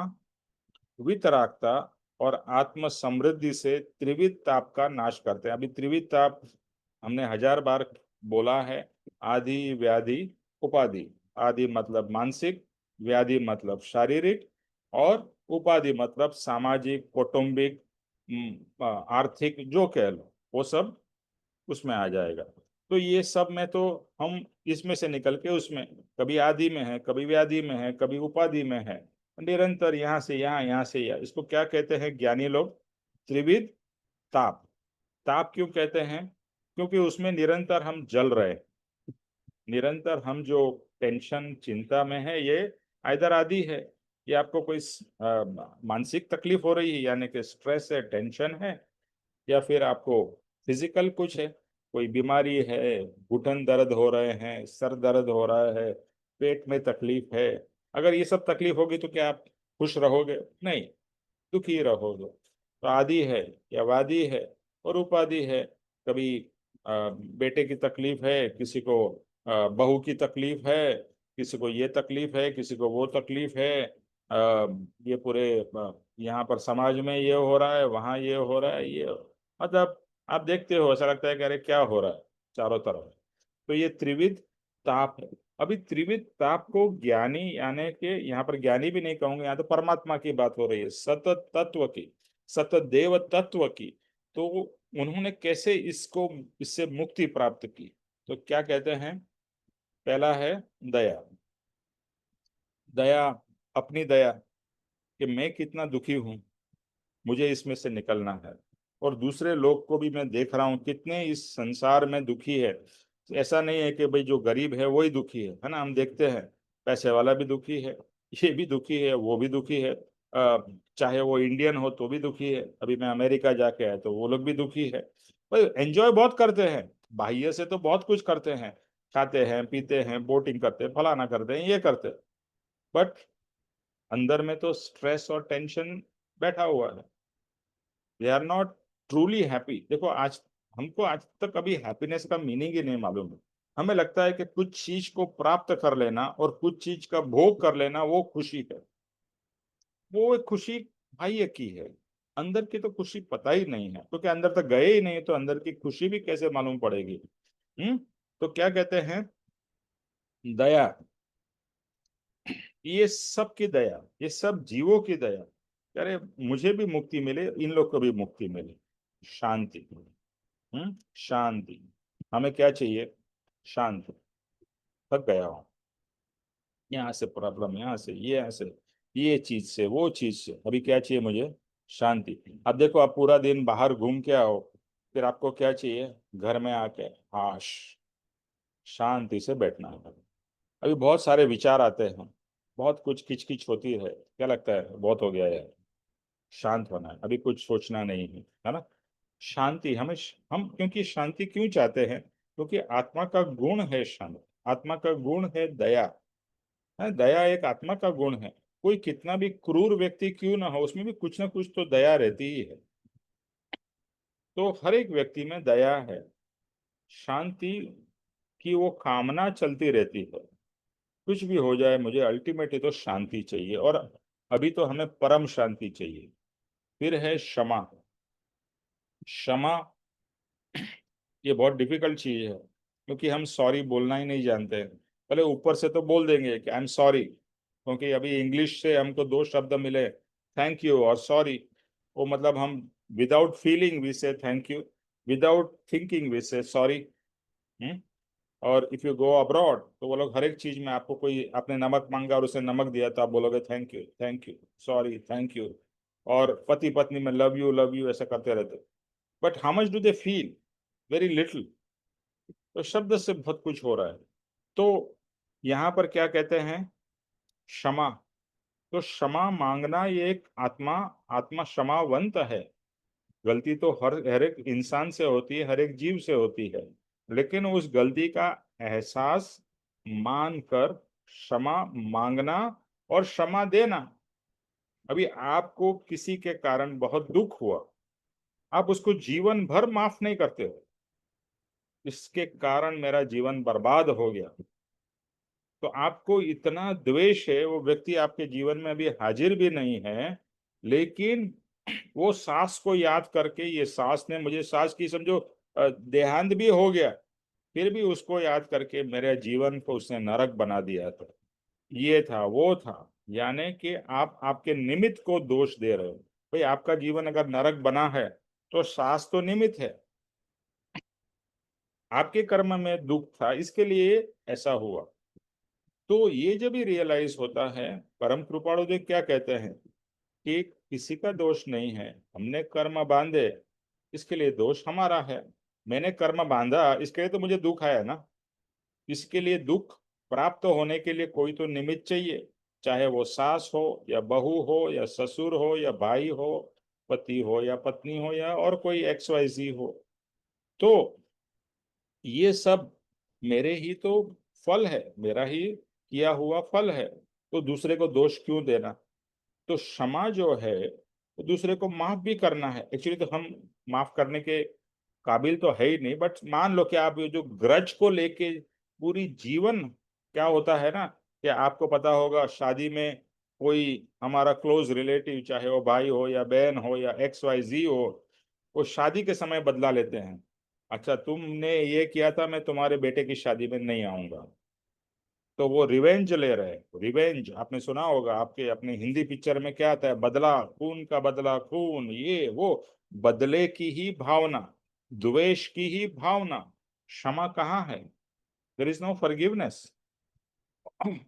वितरागता और आत्म समृद्धि से त्रिविध ताप का नाश करते हैं। अभी त्रिविध ताप हमने 1000 बार बोला है। आदि, व्याधि, उपाधि। आदि मतलब मानसिक, व्याधि मतलब शारीरिक, और उपाधि मतलब सामाजिक, कौटुंबिक, आर्थिक जो कह लो, वो सब उसमें आ जाएगा। तो ये सब में तो हम इसमें से निकल के उसमें, कभी आदि में है, कभी व्याधि में है, कभी उपाधि में है, निरंतर यहाँ से यहाँ, यहाँ से यहाँ। इसको क्या कहते हैं ज्ञानी लोग? त्रिविध ताप। ताप क्यों कहते हैं? क्योंकि उसमें निरंतर हम जल रहे हैं। निरंतर हम जो टेंशन चिंता में है, ये आइदर आदि है, ये आपको कोई मानसिक तकलीफ हो रही है, यानी कि स्ट्रेस है, टेंशन है, या फिर आपको फिजिकल कुछ है, कोई बीमारी है, घुटन दर्द हो रहे हैं, सर दर्द हो रहा है, पेट में तकलीफ है। अगर ये सब तकलीफ होगी तो क्या आप खुश रहोगे? नहीं, दुखी रहोगे। तो आदि है या वादी है और उपाधि है। कभी बेटे की तकलीफ है, किसी को बहू की तकलीफ है, किसी को ये तकलीफ है, किसी को वो तकलीफ है। ये पूरे यहाँ पर समाज में ये हो रहा है, वहाँ ये हो रहा है, ये मतलब आप देखते हो, ऐसा लगता है कि अरे क्या हो रहा है चारों तरफ। तो ये त्रिविध ताप है। अभी त्रिविध ताप को ज्ञानी, यानी कि यहाँ पर ज्ञानी भी नहीं कहूंगे, यहाँ तो परमात्मा की बात हो रही है, सतत तत्व की, सतत देव तत्व की। तो उन्होंने कैसे इसको, इससे मुक्ति प्राप्त की? तो क्या कहते हैं? पहला है दया। दया, अपनी दया, कि मैं कितना दुखी हूं, मुझे इसमें से निकलना है। और दूसरे लोग को भी मैं देख रहा हूँ कितने इस संसार में दुखी है। ऐसा नहीं है कि भाई जो गरीब है वही दुखी है ना, हम देखते हैं पैसे वाला भी दुखी है, ये भी दुखी है, वो भी दुखी है। चाहे वो इंडियन हो तो भी दुखी है। अभी मैं अमेरिका जाके आया तो वो लोग भी दुखी है। भाई एंजॉय बहुत करते हैं, बाह्य से तो बहुत कुछ करते हैं, खाते हैं, पीते हैं, बोटिंग करते हैं, फलाना करते हैं, ये करते हैं, बट अंदर में तो स्ट्रेस और टेंशन बैठा हुआ है। They are not truly happy. देखो आज, हमको आज तक कभी हैप्पीनेस का मीनिंग ही नहीं मालूम है। हमें लगता है कि कुछ चीज को प्राप्त कर लेना और कुछ चीज का भोग कर लेना वो खुशी है। वो एक खुशी बाह्य की है, अंदर की तो खुशी पता ही नहीं है, क्योंकि अंदर तक गए ही नहीं, तो अंदर की खुशी भी कैसे मालूम पड़ेगी? हम्म। तो क्या कहते हैं? दया, ये सब की दया, ये सब जीवों की दया। अरे मुझे भी मुक्ति मिले, इन लोग को भी मुक्ति मिले। शांति। शांति। हमें क्या चाहिए? शांति। थक गया हूँ, यहाँ से प्रॉब्लम, यहाँ से ये, यहाँ से ये चीज से वो चीज से, अभी क्या चाहिए मुझे? शांति। अब देखो, आप पूरा दिन बाहर घूम के आओ, फिर आपको क्या चाहिए? घर में आके हाश शांति से बैठना है। अभी बहुत सारे विचार आते हैं, बहुत कुछ किचकिच होती है, क्या लगता है बहुत हो गया है? शांत होना है, अभी कुछ सोचना नहीं है ना? शांति हमें, हम क्योंकि शांति क्यों चाहते हैं? क्योंकि आत्मा का गुण है शांति। आत्मा का गुण है दया। है, दया एक आत्मा का गुण है। कोई कितना भी क्रूर व्यक्ति क्यों ना हो, उसमें भी कुछ ना कुछ तो दया रहती ही है। तो हर एक व्यक्ति में दया है। शांति की वो कामना चलती रहती है, कुछ भी हो जाए मुझे अल्टीमेटली तो शांति चाहिए। और अभी तो हमें परम शांति चाहिए। फिर है क्षमा। क्षमा, ये बहुत डिफिकल्ट चीज है, क्योंकि हम सॉरी बोलना ही नहीं जानते। पहले ऊपर से तो बोल देंगे कि आई एम सॉरी, क्योंकि अभी इंग्लिश से हमको दो शब्द मिले, थैंक यू और सॉरी। वो मतलब हम without feeling we say thank you, without thinking we say sorry. और इफ यू गो अब्रॉड तो वो लोग हर एक चीज में, आपको कोई, आपने नमक मांगा और उसे नमक दिया तो आप बोलोगे thank you, sorry, thank you. और पति पत्नी में लव यू ऐसा करते रहते, but how much do they feel? Very little. तो शब्द से बहुत कुछ हो रहा है। तो यहाँ पर क्या कहते हैं? क्षमा। तो क्षमा मांगना ये एक आत्मा, आत्मा क्षमावंत है। गलती तो हर एक इंसान से होती है, हर एक जीव से होती है, लेकिन उस गलती का एहसास मानकर क्षमा मांगना और क्षमा देना। अभी आपको किसी के कारण बहुत दुख हुआ, आप उसको जीवन भर माफ नहीं करते हो, इसके कारण मेरा जीवन बर्बाद हो गया, तो आपको इतना द्वेष है, वो व्यक्ति आपके जीवन में अभी हाजिर भी नहीं है, लेकिन वो सास को याद करके, ये सास ने मुझे, सास की समझो देहांत भी हो गया, फिर भी उसको याद करके मेरे जीवन को उसने नरक बना दिया था, ये था वो था। यानी कि आप आपके निमित्त को दोष दे रहे हो। भाई आपका जीवन अगर नरक बना है तो सास तो निमित्त है, आपके कर्म में दुख था इसके लिए ऐसा हुआ। तो ये जब भी रियलाइज होता है, परम कृपाणु देव क्या कहते हैं कि किसी का दोष नहीं है, हमने कर्म बांधे इसके लिए दोष हमारा है। मैंने कर्म बांधा इसके लिए तो मुझे दुख आया ना। इसके लिए दुख प्राप्त होने के लिए कोई तो निमित्त चाहिए, चाहे वो सास हो या बहू हो या ससुर हो या भाई हो, पति हो या पत्नी हो या और कोई XYZ हो। तो ये सब मेरे ही तो फल है, मेरा ही किया हुआ फल है, तो दूसरे को दोष क्यों देना। तो क्षमा जो है वो दूसरे को माफ भी करना है। एक्चुअली तो हम माफ करने के काबिल तो है ही नहीं, बट मान लो कि आप ये जो ग्रज को लेके पूरी जीवन, क्या होता है ना कि आपको पता होगा शादी में कोई हमारा क्लोज रिलेटिव, चाहे वो भाई हो या बहन हो या XYZ हो, वो शादी के समय बदला लेते हैं। अच्छा तुमने ये किया था, मैं तुम्हारे बेटे की शादी में नहीं आऊंगा। तो वो रिवेंज ले रहे हैं। रिवेंज आपने सुना होगा, आपके अपने हिंदी पिक्चर में क्या आता है, बदला, खून का बदला, खून, ये वो। बदले की ही भावना, द्वेष की ही भावना, क्षमा कहाँ है। There is no forgiveness.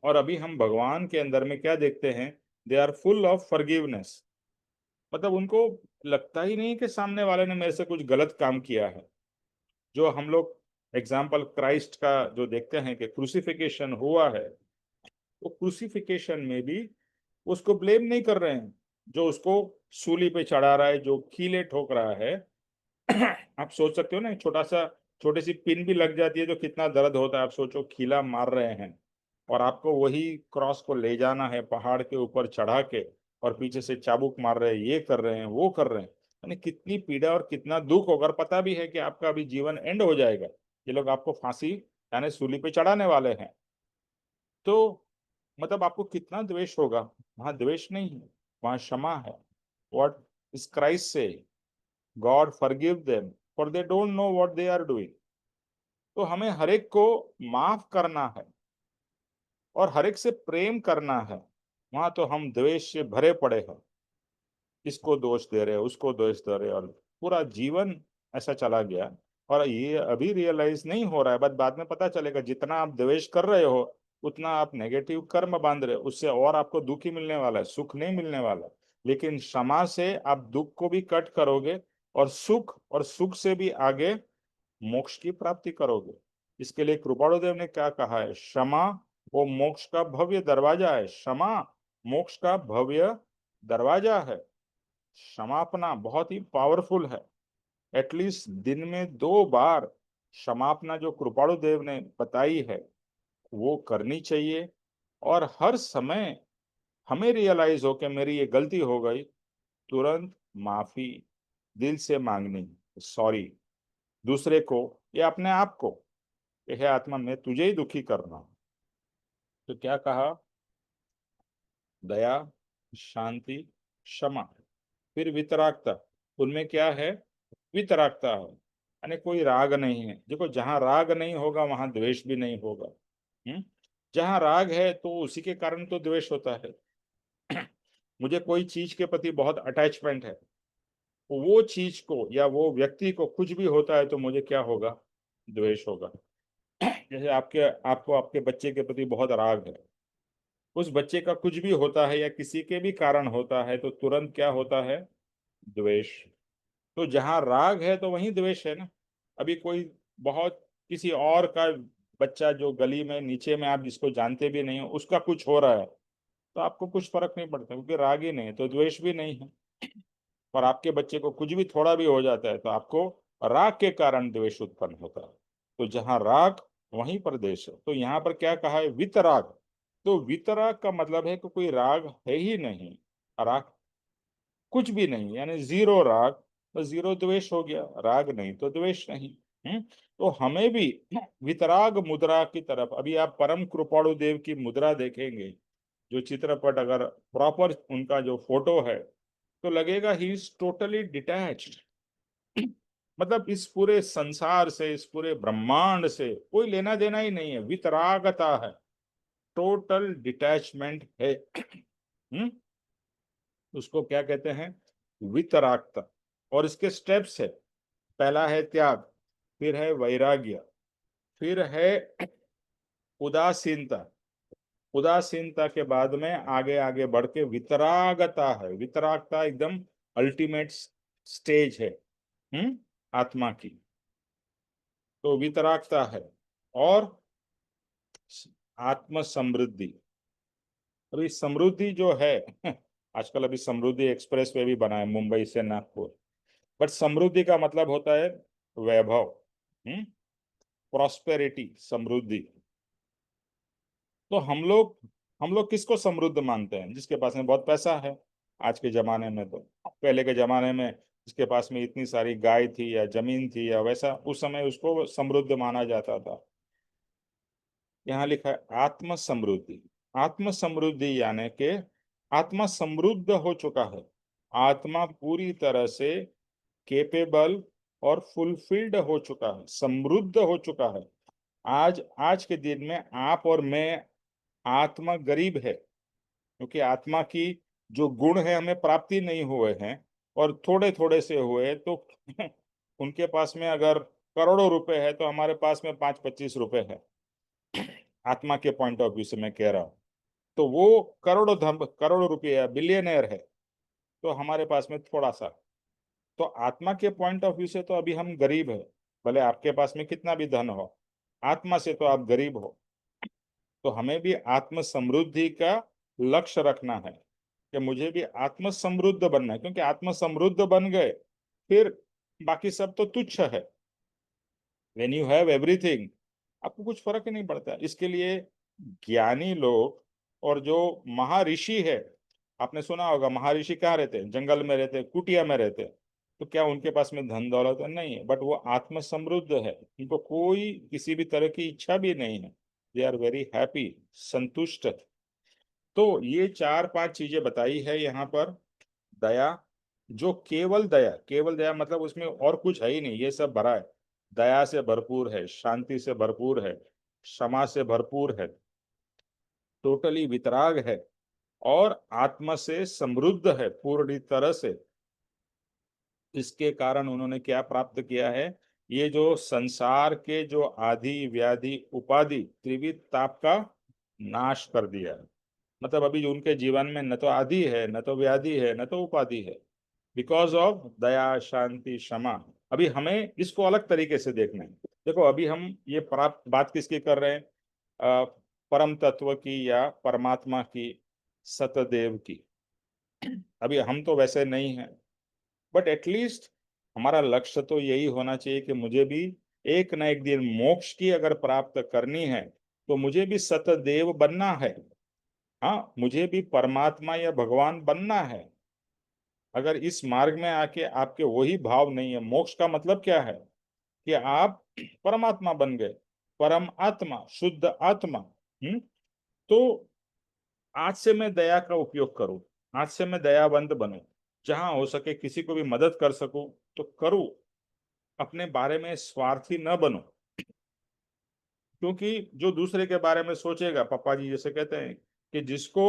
और अभी हम भगवान के अंदर में क्या देखते हैं, they are full of forgiveness. मतलब उनको लगता ही नहीं कि सामने वाले ने मेरे से कुछ गलत काम किया है। जो हम लोग एग्जाम्पल क्राइस्ट का जो देखते हैं कि क्रूसिफिकेशन हुआ है, तो क्रूसिफिकेशन में भी उसको ब्लेम नहीं कर रहे हैं। जो उसको सूली पे चढ़ा रहा है, जो कीले ठोक रहा है, आप सोच सकते हो ना, एक छोटी सी पिन भी लग जाती है तो कितना दर्द होता है। आप सोचो खीला मार रहे हैं और आपको वही क्रॉस को ले जाना है पहाड़ के ऊपर चढ़ा के, और पीछे से चाबुक मार रहे हैं, ये कर रहे हैं, वो कर रहे हैं। यानी कितनी पीड़ा और कितना दुख होगा। और पता भी है कि आपका अभी जीवन एंड हो जाएगा, ये लोग आपको फांसी यानी सूली पे चढ़ाने वाले हैं। तो मतलब आपको कितना द्वेष होगा। वहां द्वेष नहीं है, वहां क्षमा है। What is Christ say, God forgive them for they don't know what they are doing. तो हमें हर एक को माफ करना है और हर एक से प्रेम करना है। वहां तो हम द्वेष से भरे पड़े हैं, इसको दोष दे रहे, उसको दोष दे रहे, और पूरा जीवन ऐसा चला गया। और ये अभी रियलाइज नहीं हो रहा है, बट बाद में पता चलेगा जितना आप द्वेष कर रहे हो उतना आप नेगेटिव कर्म बांध रहे हो, उससे और आपको दुख ही मिलने वाला है, सुख नहीं मिलने वाला। लेकिन क्षमा से आप दुख को भी कट करोगे और सुख से भी आगे मोक्ष की प्राप्ति करोगे। इसके लिए कृपाणु देव ने क्या कहा है, क्षमा वो मोक्ष का भव्य दरवाजा है। क्षमा मोक्ष का भव्य दरवाजा है। क्षमापना बहुत ही पावरफुल है। एटलीस्ट दिन में 2 बार क्षमापना जो कृपाणु देव ने बताई है वो करनी चाहिए। और हर समय हमें रियलाइज हो कि मेरी ये गलती हो गई, तुरंत माफी दिल से मांगनी, सॉरी, दूसरे को या अपने आप को कि हे आत्मा मैं तुझे ही दुखी कर रहा हूं। तो क्या कहा, दया, शांति, क्षमा, फिर वितरागता। उनमें क्या है, वितरागता है, यानी कोई राग नहीं है। देखो जहां राग नहीं होगा वहां द्वेष भी नहीं होगा। जहां राग है तो उसी के कारण तो द्वेष होता है। मुझे कोई चीज के प्रति बहुत अटैचमेंट है, वो चीज को या वो व्यक्ति को कुछ भी होता है तो मुझे क्या होगा, द्वेष होगा। जैसे आपको आपके बच्चे के प्रति बहुत राग है, उस बच्चे का कुछ भी होता है या किसी के भी कारण होता है तो तुरंत क्या होता है, द्वेष। तो जहां राग है तो वहीं द्वेष है ना। अभी कोई बहुत किसी और का बच्चा जो गली में नीचे में आप जिसको जानते भी नहीं हो उसका कुछ हो रहा है, तो आपको कुछ फर्क नहीं पड़ता क्योंकि राग ही नहीं है तो द्वेष भी नहीं है। और आपके बच्चे को कुछ भी थोड़ा भी हो जाता है तो आपको राग के कारण द्वेष उत्पन्न होता है। तो जहां राग वहीं पर द्वेष है। तो यहाँ पर क्या कहा है, वितराग। तो वितराग का मतलब है कि कोई राग है ही नहीं, राग कुछ भी नहीं, यानी जीरो राग, तो जीरो द्वेष हो गया। राग नहीं तो द्वेष नहीं। तो हमें भी वितराग मुद्रा की तरफ, अभी आप परम कृपाणु देव की मुद्रा देखेंगे, जो चित्रपट अगर प्रॉपर उनका जो फोटो है तो लगेगा ही इज टोटली डिटैच्ड। मतलब इस पूरे संसार से, इस पूरे ब्रह्मांड से कोई लेना देना ही नहीं है, वितरागता है, टोटल डिटैचमेंट है। हम्म उसको क्या कहते हैं, वितरागता। और इसके स्टेप्स है, पहला है त्याग, फिर है वैराग्य, फिर है उदासीनता, उदासीनता के बाद में आगे आगे बढ़ के वितरागता है। वितरागता एकदम अल्टीमेट स्टेज है आत्मा की। तो वितरागता है। और आत्म समृद्धि। अभी समृद्धि जो है आजकल अभी समृद्धि एक्सप्रेस वे भी बना है मुंबई से नागपुर। बट समृद्धि का मतलब होता है वैभव, प्रॉस्पेरिटी, समृद्धि। तो हम लोग किसको समृद्ध मानते हैं? जिसके पास में बहुत पैसा है। आज के जमाने में तो, पहले के जमाने में जिसके पास में इतनी सारी गाय थी या जमीन थी या वैसा, उस समय उसको समृद्ध माना जाता था। यहाँ लिखा है आत्म समृद्धि। आत्म समृद्धि यानी कि आत्मा समृद्ध हो चुका है, आत्मा पूरी तरह से केपेबल और फुलफिल्ड हो चुका है, समृद्ध हो चुका है। आज आज के दिन में आप और मैं आत्मा गरीब है, क्योंकि आत्मा की जो गुण है हमें प्राप्ति नहीं हुए हैं, और थोड़े थोड़े से हुए। तो उनके पास में अगर करोड़ों रुपए है तो हमारे पास में 5-25 रुपए है। आत्मा के पॉइंट ऑफ व्यू से मैं कह रहा हूँ। तो वो करोड़ों धन, करोड़ों रुपये, बिलियनर है, तो हमारे पास में थोड़ा सा। तो आत्मा के पॉइंट ऑफ व्यू से तो अभी हम गरीब है। भले आपके पास में कितना भी धन हो, आत्मा से तो आप गरीब हो। तो हमें भी आत्म समृद्धि का लक्ष्य रखना है कि मुझे भी आत्म समृद्ध बनना है, क्योंकि आत्म समृद्ध बन गए फिर बाकी सब तो तुच्छ है। व्हेन यू हैव एवरीथिंग, आपको कुछ फर्क ही नहीं पड़ता। इसके लिए ज्ञानी लोग और जो महर्षि है, आपने सुना होगा महर्षि कहाँ रहते हैं? जंगल में रहते हैं, कुटिया में रहते हैं। तो क्या उनके पास में धन दौलत नहीं है? बट वो आत्म समृद्ध है, उनको कोई किसी भी तरह की इच्छा भी नहीं है। दे आर वेरी हैप्पी, संतुष्ट। तो ये 4-5 चीजें बताई है यहाँ पर। दया, जो केवल दया, केवल दया मतलब उसमें और कुछ है ही नहीं, ये सब भरा है। दया से भरपूर है, शांति से भरपूर है, क्षमा से भरपूर है, टोटली वितराग है, और आत्मा से समृद्ध है पूरी तरह से। इसके कारण उन्होंने क्या प्राप्त किया है? ये जो संसार के जो आदि व्याधि उपाधि त्रिविध ताप का नाश कर दिया है। मतलब अभी जो उनके जीवन में न तो आदि है, न तो व्याधि है, न तो उपाधि है, बिकॉज ऑफ दया, शांति, क्षमा। अभी हमें इसको अलग तरीके से देखना है। देखो अभी हम ये प्राप्त बात किसकी कर रहे हैं? परम तत्व की या परमात्मा की, सतदेव की। अभी हम तो वैसे नहीं हैं, बट एटलीस्ट हमारा लक्ष्य तो यही होना चाहिए कि मुझे भी एक ना एक दिन मोक्ष की अगर प्राप्त करनी है तो मुझे भी सतदेव बनना है। हाँ, मुझे भी परमात्मा या भगवान बनना है। अगर इस मार्ग में आके आपके वही भाव नहीं है, मोक्ष का मतलब क्या है? कि आप परमात्मा बन गए, परम आत्मा, शुद्ध आत्मा। तो आज से मैं दया का उपयोग करूं, आज से मैं दयावंत बनूं, जहां हो सके किसी को भी मदद कर सकूं तो करूं, अपने बारे में स्वार्थी न बनो। क्योंकि जो दूसरे के बारे में सोचेगा, पापा जी जैसे कहते हैं कि जिसको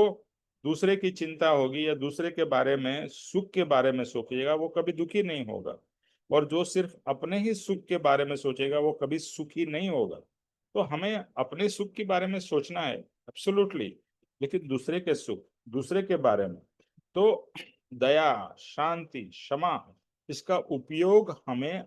दूसरे की चिंता होगी या दूसरे के बारे में, सुख के बारे में सोचेगा, वो कभी दुखी नहीं होगा। और जो सिर्फ अपने ही सुख के बारे में सोचेगा वो कभी सुखी नहीं होगा। तो हमें अपने सुख के बारे में सोचना है, एब्सोल्युटली, लेकिन दूसरे के सुख, दूसरे के बारे में। तो दया, शांति, क्षमा, इसका उपयोग हमें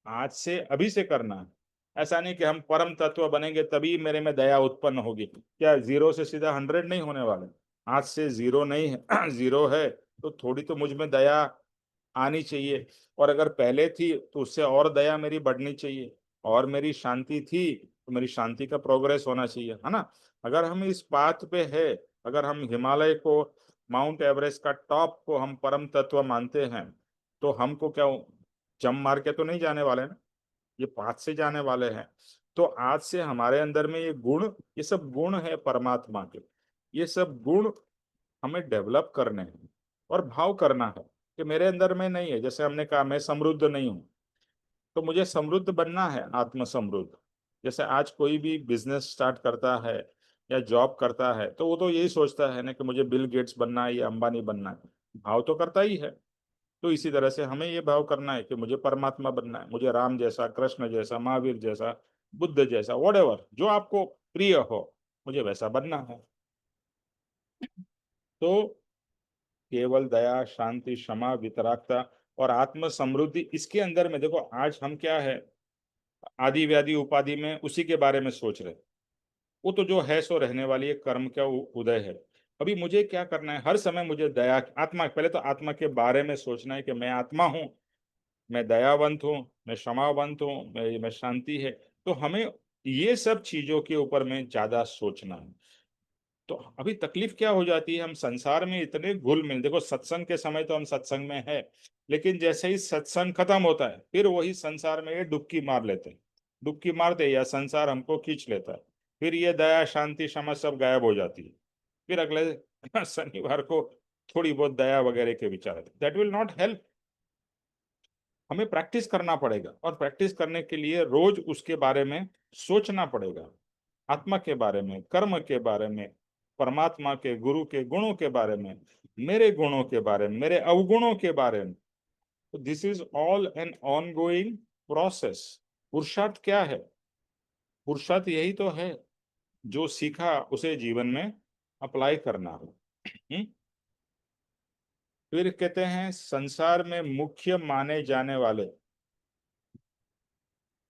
आज से, अभी से करना है। ऐसा नहीं कि हम परम तत्व बनेंगे तभी मेरे में दया उत्पन्न होगी। क्या जीरो से सीधा 100 नहीं होने वाले? आज से जीरो नहीं है जीरो है, तो थोड़ी तो मुझ में दया आनी चाहिए। और अगर पहले थी तो उससे और दया मेरी बढ़नी चाहिए। और मेरी शांति थी तो मेरी शांति का प्रोग्रेस होना चाहिए, है ना? अगर हम इस पाथ पे है, अगर हम हिमालय को, माउंट एवरेस्ट का टॉप को हम परम तत्व मानते हैं, तो हमको क्या जम मार के तो नहीं जाने वाले ना, ये पाथ से जाने वाले हैं। तो आज से हमारे अंदर में ये गुण, ये सब गुण है परमात्मा के, ये सब गुण हमें डेवलप करने हैं और भाव करना है कि मेरे अंदर में नहीं है। जैसे हमने कहा मैं समृद्ध नहीं हूँ, तो मुझे समृद्ध बनना है, आत्म समृद्ध। जैसे आज कोई भी बिजनेस स्टार्ट करता है या जॉब करता है तो वो तो यही सोचता है ना कि मुझे बिल गेट्स बनना है या अंबानी बनना है, भाव तो करता ही है। तो इसी तरह से हमें ये भाव करना है कि मुझे परमात्मा बनना है, मुझे राम जैसा, कृष्ण जैसा, महावीर जैसा, बुद्ध जैसा, वॉट जो आपको प्रिय हो, मुझे वैसा बनना है। तो केवल दया, शांति, क्षमा, वितरागता और आत्म समृद्धि, इसके अंदर में देखो आज हम क्या है, आदि व्याधि उपाधि में उसी के बारे में सोच रहे। वो तो जो है सो रहने वाली है, कर्म का उदय है। अभी मुझे क्या करना है, हर समय मुझे दया, आत्मा, पहले तो आत्मा के बारे में सोचना है कि मैं आत्मा हूँ, मैं दयावंत हूँ, मैं क्षमावंत हूँ, मैं शांति है। तो हमें ये सब चीजों के ऊपर में ज्यादा सोचना है। तो अभी तकलीफ क्या हो जाती है, हम संसार में इतने घुल मिल, देखो सत्संग के समय तो हम सत्संग में है, लेकिन जैसे ही सत्संग खत्म होता है फिर वही संसार में ये डुबकी मार लेते हैं, डुबकी मारते या संसार हमको खींच लेता है। फिर ये दया, शांति, क्षमा सब गायब हो जाती है। फिर अगले शनिवार को थोड़ी बहुत दया वगैरह के विचार, दैट विल नॉट हेल्प। हमें प्रैक्टिस करना पड़ेगा, और प्रैक्टिस करने के लिए रोज उसके बारे में सोचना पड़ेगा, आत्मा के बारे में, कर्म के बारे में, परमात्मा के, गुरु के गुणों के बारे में, मेरे गुणों के बारे में, मेरे अवगुणों के बारे में। तो this is all an ongoing process. पुरुषार्थ क्या है? पुरुषार्थ यही तो है, जो सीखा उसे जीवन में अप्लाई करना हो। फिर कहते हैं संसार में मुख्य माने जाने वाले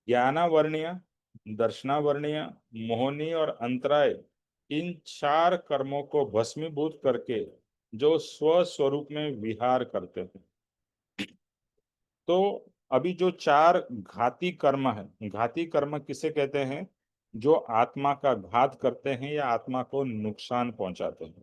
ज्ञानावर्णीय, दर्शनावर्णीय, मोहनीय और अंतराय, इन चार कर्मों को भस्मीभूत करके जो स्व स्वरूप में विहार करते हैं। तो अभी जो चार घाती कर्म है, घाती कर्म किसे कहते हैं? जो आत्मा का घात करते हैं या आत्मा को नुकसान पहुंचाते हैं।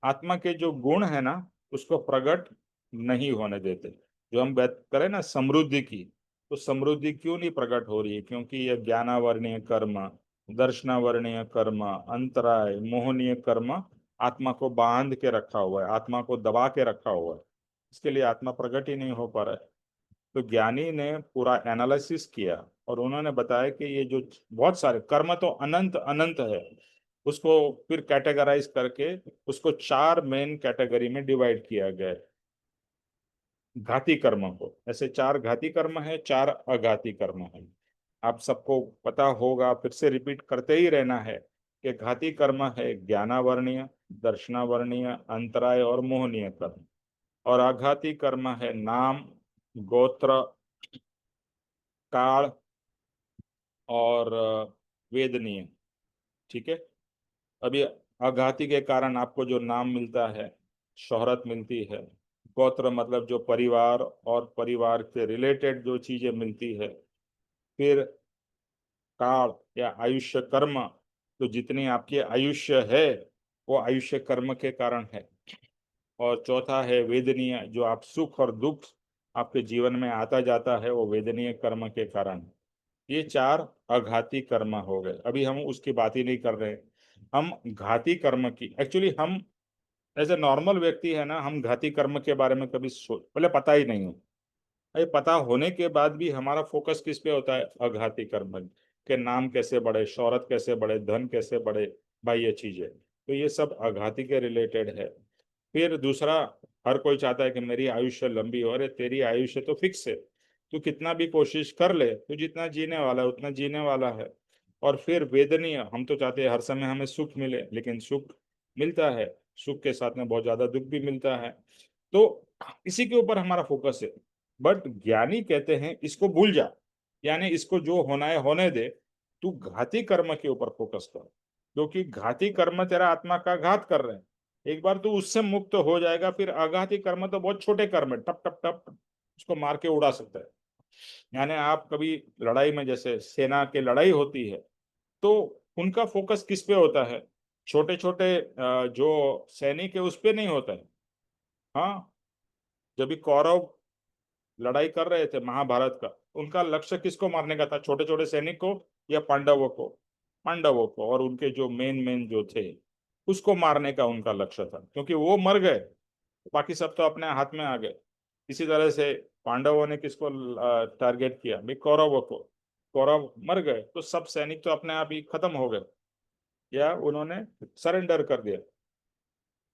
आत्मा के जो गुण है ना, उसको प्रकट नहीं होने देते। जो हम बात करें ना समृद्धि की, तो समृद्धि क्यों नहीं प्रकट हो रही है? क्योंकि ये ज्ञानावर्णीय कर्म, दर्शनावर्णीय कर्म, अंतराय, मोहनीय कर्म आत्मा को बांध के रखा हुआ है, आत्मा को दबा के रखा हुआ है। इसके लिए आत्मा प्रकट ही नहीं हो पा रहा है। तो ज्ञानी ने पूरा एनालिसिस किया और उन्होंने बताया कि ये जो बहुत सारे कर्म तो अनंत अनंत है, उसको फिर कैटेगराइज करके उसको चार मेन कैटेगरी में डिवाइड किया गया है। घाती कर्म को ऐसे चार घाती कर्म है, चार अघाती कर्म है। आप सबको पता होगा, फिर से रिपीट करते ही रहना है कि घाती कर्म है ज्ञानावर्णीय, दर्शनावर्णीय, अंतराय और मोहनीय कर्म। और आघाती कर्म है नाम, गोत्र, काल और वेदनीय। ठीक है। अभी आघाती के कारण आपको जो नाम मिलता है, शोहरत मिलती है, गोत्र मतलब जो परिवार और परिवार के रिलेटेड जो चीजें मिलती है, फिर काल या आयुष्य कर्म, तो जितनी आपकी आयुष्य है वो आयुष्य कर्म के कारण है। और चौथा है वेदनीय, जो आप सुख और दुख आपके जीवन में आता जाता है, वो वेदनीय कर्म के कारण है। ये चार अघाती कर्म हो गए। अभी हम उसकी बात ही नहीं कर रहे। हम घाती कर्म की, एक्चुअली हम एज ए नॉर्मल व्यक्ति है ना, हम घाती कर्म के बारे में कभी पहले पता ही नहीं हो। ये पता होने के बाद भी हमारा फोकस किस पे होता है? अघाती कर्म के नाम कैसे बढ़े, शोहरत कैसे बढ़े, धन कैसे बढ़े, भाई ये चीजें, तो ये सब अघाती के रिलेटेड है। फिर दूसरा, हर कोई चाहता है कि मेरी आयुष्य लंबी हो। अरे तेरी आयुष्य तो फिक्स है, तू कितना भी कोशिश कर ले, तू जितना जीने वाला है उतना जीने वाला है। और फिर वेदनीय, हम तो चाहते हैं हर समय हमें सुख मिले, लेकिन सुख मिलता है, सुख के साथ में बहुत ज्यादा दुख भी मिलता है। तो इसी के ऊपर हमारा फोकस है। बट ज्ञानी कहते हैं इसको भूल जा, यानी इसको जो होना है होने दे, तू घाती कर्म के ऊपर फोकस कर, क्योंकि घाती कर्म तेरा आत्मा का घात कर रहे हैं। एक बार तू उससे मुक्त हो जाएगा, फिर आघाती कर्म तो बहुत छोटे कर्म है, टप टप टप उसको मार के उड़ा सकता है। यानी आप कभी लड़ाई में, जैसे सेना की लड़ाई होती है, तो उनका फोकस किस पे होता है? छोटे छोटे जो सैनिक है उस पे नहीं होता है। हाँ, जब भी कौरव लड़ाई कर रहे थे महाभारत का, उनका लक्ष्य किसको मारने का था? छोटे छोटे सैनिक को या पांडवों को? पांडवों को, और उनके जो मेन मेन जो थे उसको मारने का उनका लक्ष्य था, क्योंकि वो मर गए, बाकी सब तो अपने हाथ में आ गए। इसी तरह से पांडवों ने किसको टारगेट किया भाई? कौरवों को। कौरव मर गए तो सब सैनिक तो अपने आप ही खत्म हो गए, या उन्होंने सरेंडर कर दिया।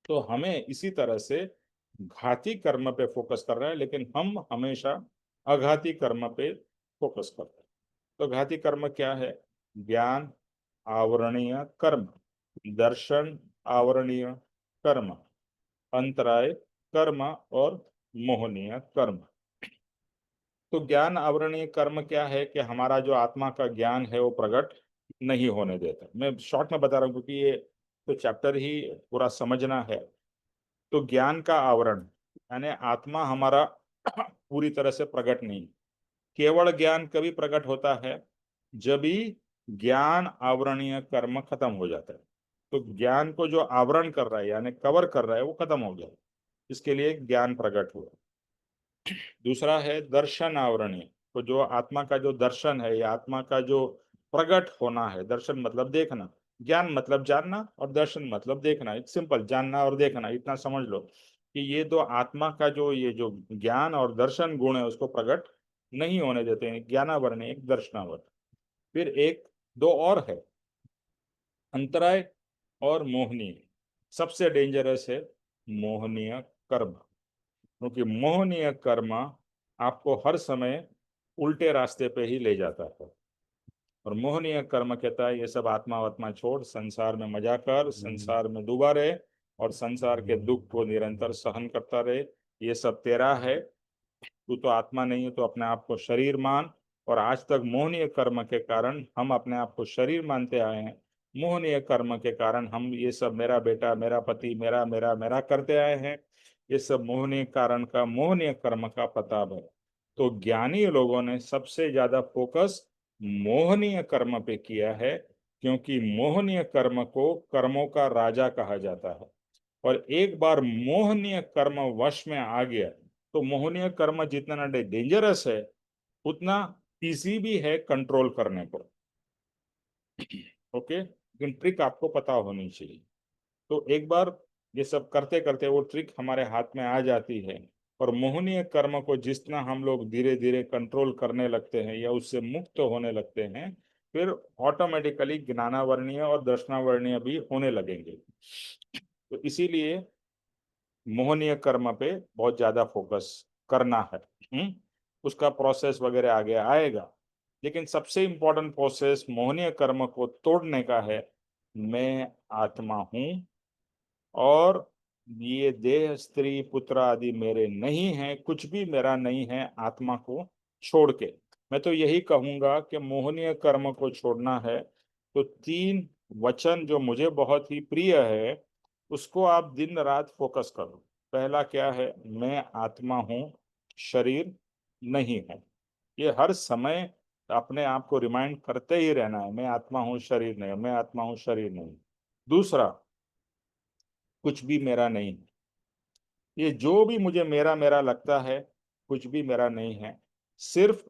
तो हमें इसी तरह से घाती कर्म पे फोकस कर रहा है, लेकिन हम हमेशा अघाती कर्म पे फोकस करते हैं। तो घाती कर्म क्या है? ज्ञान आवरणीय कर्म, दर्शन आवरणीय कर्म, अंतराय कर्म और मोहनीय कर्म। तो ज्ञान आवरणीय कर्म क्या है? कि हमारा जो आत्मा का ज्ञान है वो प्रकट नहीं होने देता। मैं शॉर्ट में बता रहा हूँ क्योंकि ये तो चैप्टर ही पूरा समझना है। तो ज्ञान का आवरण यानी आत्मा हमारा पूरी तरह से प्रकट नहीं। केवल ज्ञान कभी प्रकट होता है जब ही ज्ञान आवरणीय कर्म खत्म हो जाता है। तो ज्ञान को जो आवरण कर रहा है यानी कवर कर रहा है वो खत्म हो गया, इसके लिए ज्ञान प्रकट हुआ। दूसरा है दर्शन आवरणीय। तो जो आत्मा का जो दर्शन है या आत्मा का जो प्रकट होना है, दर्शन मतलब देखना, ज्ञान मतलब जानना और दर्शन मतलब देखना। एक सिंपल जानना और देखना, इतना समझ लो कि ये दो आत्मा का जो ये जो ज्ञान और दर्शन गुण है उसको प्रकट नहीं होने देते हैं। ज्ञानावरण एक दर्शनावरण। फिर एक दो और है, अंतराय और मोहनीय। सबसे डेंजरस है मोहनीय कर्म, क्योंकि मोहनीय कर्म आपको हर समय उल्टे रास्ते पे ही ले जाता है। और मोहनीय कर्म कहता है ये सब आत्मा वात्मा छोड़, संसार में मजा कर, संसार में डूबा रहे और संसार के दुख को निरंतर सहन करता रहे। ये सब तेरा है, तू तो आत्मा नहीं है, तो अपने आप को शरीर मान। और आज तक मोहनीय कर्म के कारण हम अपने आप को शरीर मानते आए हैं। मोहनीय कर्म के कारण हम ये सब मेरा बेटा, मेरा पति, मेरा मेरा मेरा करते आए हैं। ये सब मोहनीय कारण का, मोहनीय कर्म का प्रताप है। तो ज्ञानी लोगों ने सबसे ज्यादा फोकस मोहनीय कर्म पे किया है, क्योंकि मोहनीय कर्म को कर्मों का राजा कहा जाता है। और एक बार मोहनीय कर्म वश में आ गया तो मोहनीय कर्म जितना डेंजरस है उतना इजी भी है कंट्रोल करने को। ओके, लेकिन ट्रिक आपको पता होनी चाहिए। तो एक बार ये सब करते करते वो ट्रिक हमारे हाथ में आ जाती है और मोहनीय कर्म को जितना हम लोग धीरे धीरे कंट्रोल करने लगते हैं या उससे मुक्त होने लगते हैं, फिर ऑटोमेटिकली ज्ञानावर्णीय और दर्शनावर्णीय भी होने लगेंगे। तो इसीलिए मोहनीय कर्म पे बहुत ज्यादा फोकस करना है। उसका प्रोसेस वगैरह आगे आएगा, लेकिन सबसे इंपॉर्टेंट प्रोसेस मोहनीय कर्म को तोड़ने का है। मैं आत्मा हूं और ये देह स्त्री पुत्र आदि मेरे नहीं हैं, कुछ भी मेरा नहीं है आत्मा को छोड़ के। मैं तो यही कहूंगा कि मोहनीय कर्म को छोड़ना है तो तीन वचन जो मुझे बहुत ही प्रिय है उसको आप दिन रात फोकस करो। पहला क्या है? मैं आत्मा हूं, शरीर नहीं है। ये हर समय अपने आप को रिमाइंड करते ही रहना है, मैं आत्मा हूं शरीर नहीं, मैं आत्मा हूं शरीर नहीं। दूसरा, कुछ भी मेरा नहीं है। ये जो भी मुझे मेरा मेरा लगता है कुछ भी मेरा नहीं है, सिर्फ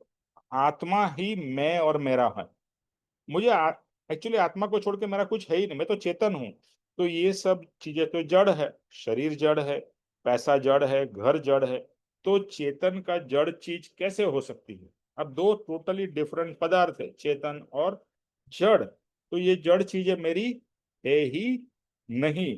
आत्मा ही मैं और मेरा है। मुझे एक्चुअली आत्मा को छोड़ के मेरा कुछ है ही नहीं, मैं तो चेतन हूँ। तो ये सब चीजें तो जड़ है, शरीर जड़ है, पैसा जड़ है, घर जड़ है। तो चेतन का जड़ चीज कैसे हो सकती है? अब दो टोटली डिफरेंट पदार्थ है, चेतन और जड़। तो ये जड़ चीजें मेरी है ही नहीं।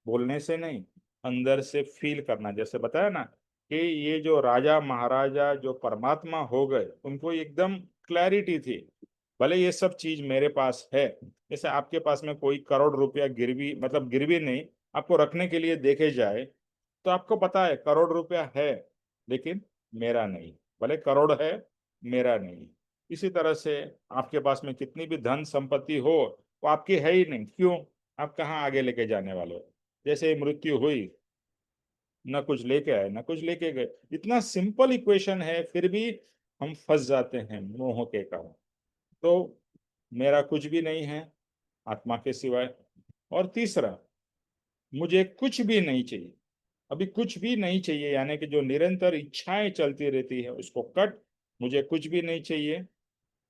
बोलने से नहीं, अंदर से फील करना। जैसे बताया ना कि ये जो राजा महाराजा जो परमात्मा हो गए उनको एकदम क्लैरिटी थी, भले ये सब चीज मेरे पास है। जैसे आपके पास में कोई करोड़ रुपया गिरवी, मतलब गिरवी नहीं, आपको रखने के लिए देखे जाए तो आपको पता है करोड़ रुपया है, लेकिन मेरा नहीं। भले करोड़ है, मेरा नहीं। इसी तरह से आपके पास में कितनी भी धन संपत्ति हो वो आपकी है ही नहीं। क्यों? आप कहाँ आगे लेके जाने वाले हो? जैसे ही मृत्यु हुई, ना कुछ लेके आए ना कुछ लेके गए। इतना सिंपल इक्वेशन है, फिर भी हम फंस जाते हैं मोह के कारण। तो मेरा कुछ भी नहीं है आत्मा के सिवाय। और तीसरा, मुझे कुछ भी नहीं चाहिए। अभी कुछ भी नहीं चाहिए यानी कि जो निरंतर इच्छाएं चलती रहती है उसको कट। मुझे कुछ भी नहीं चाहिए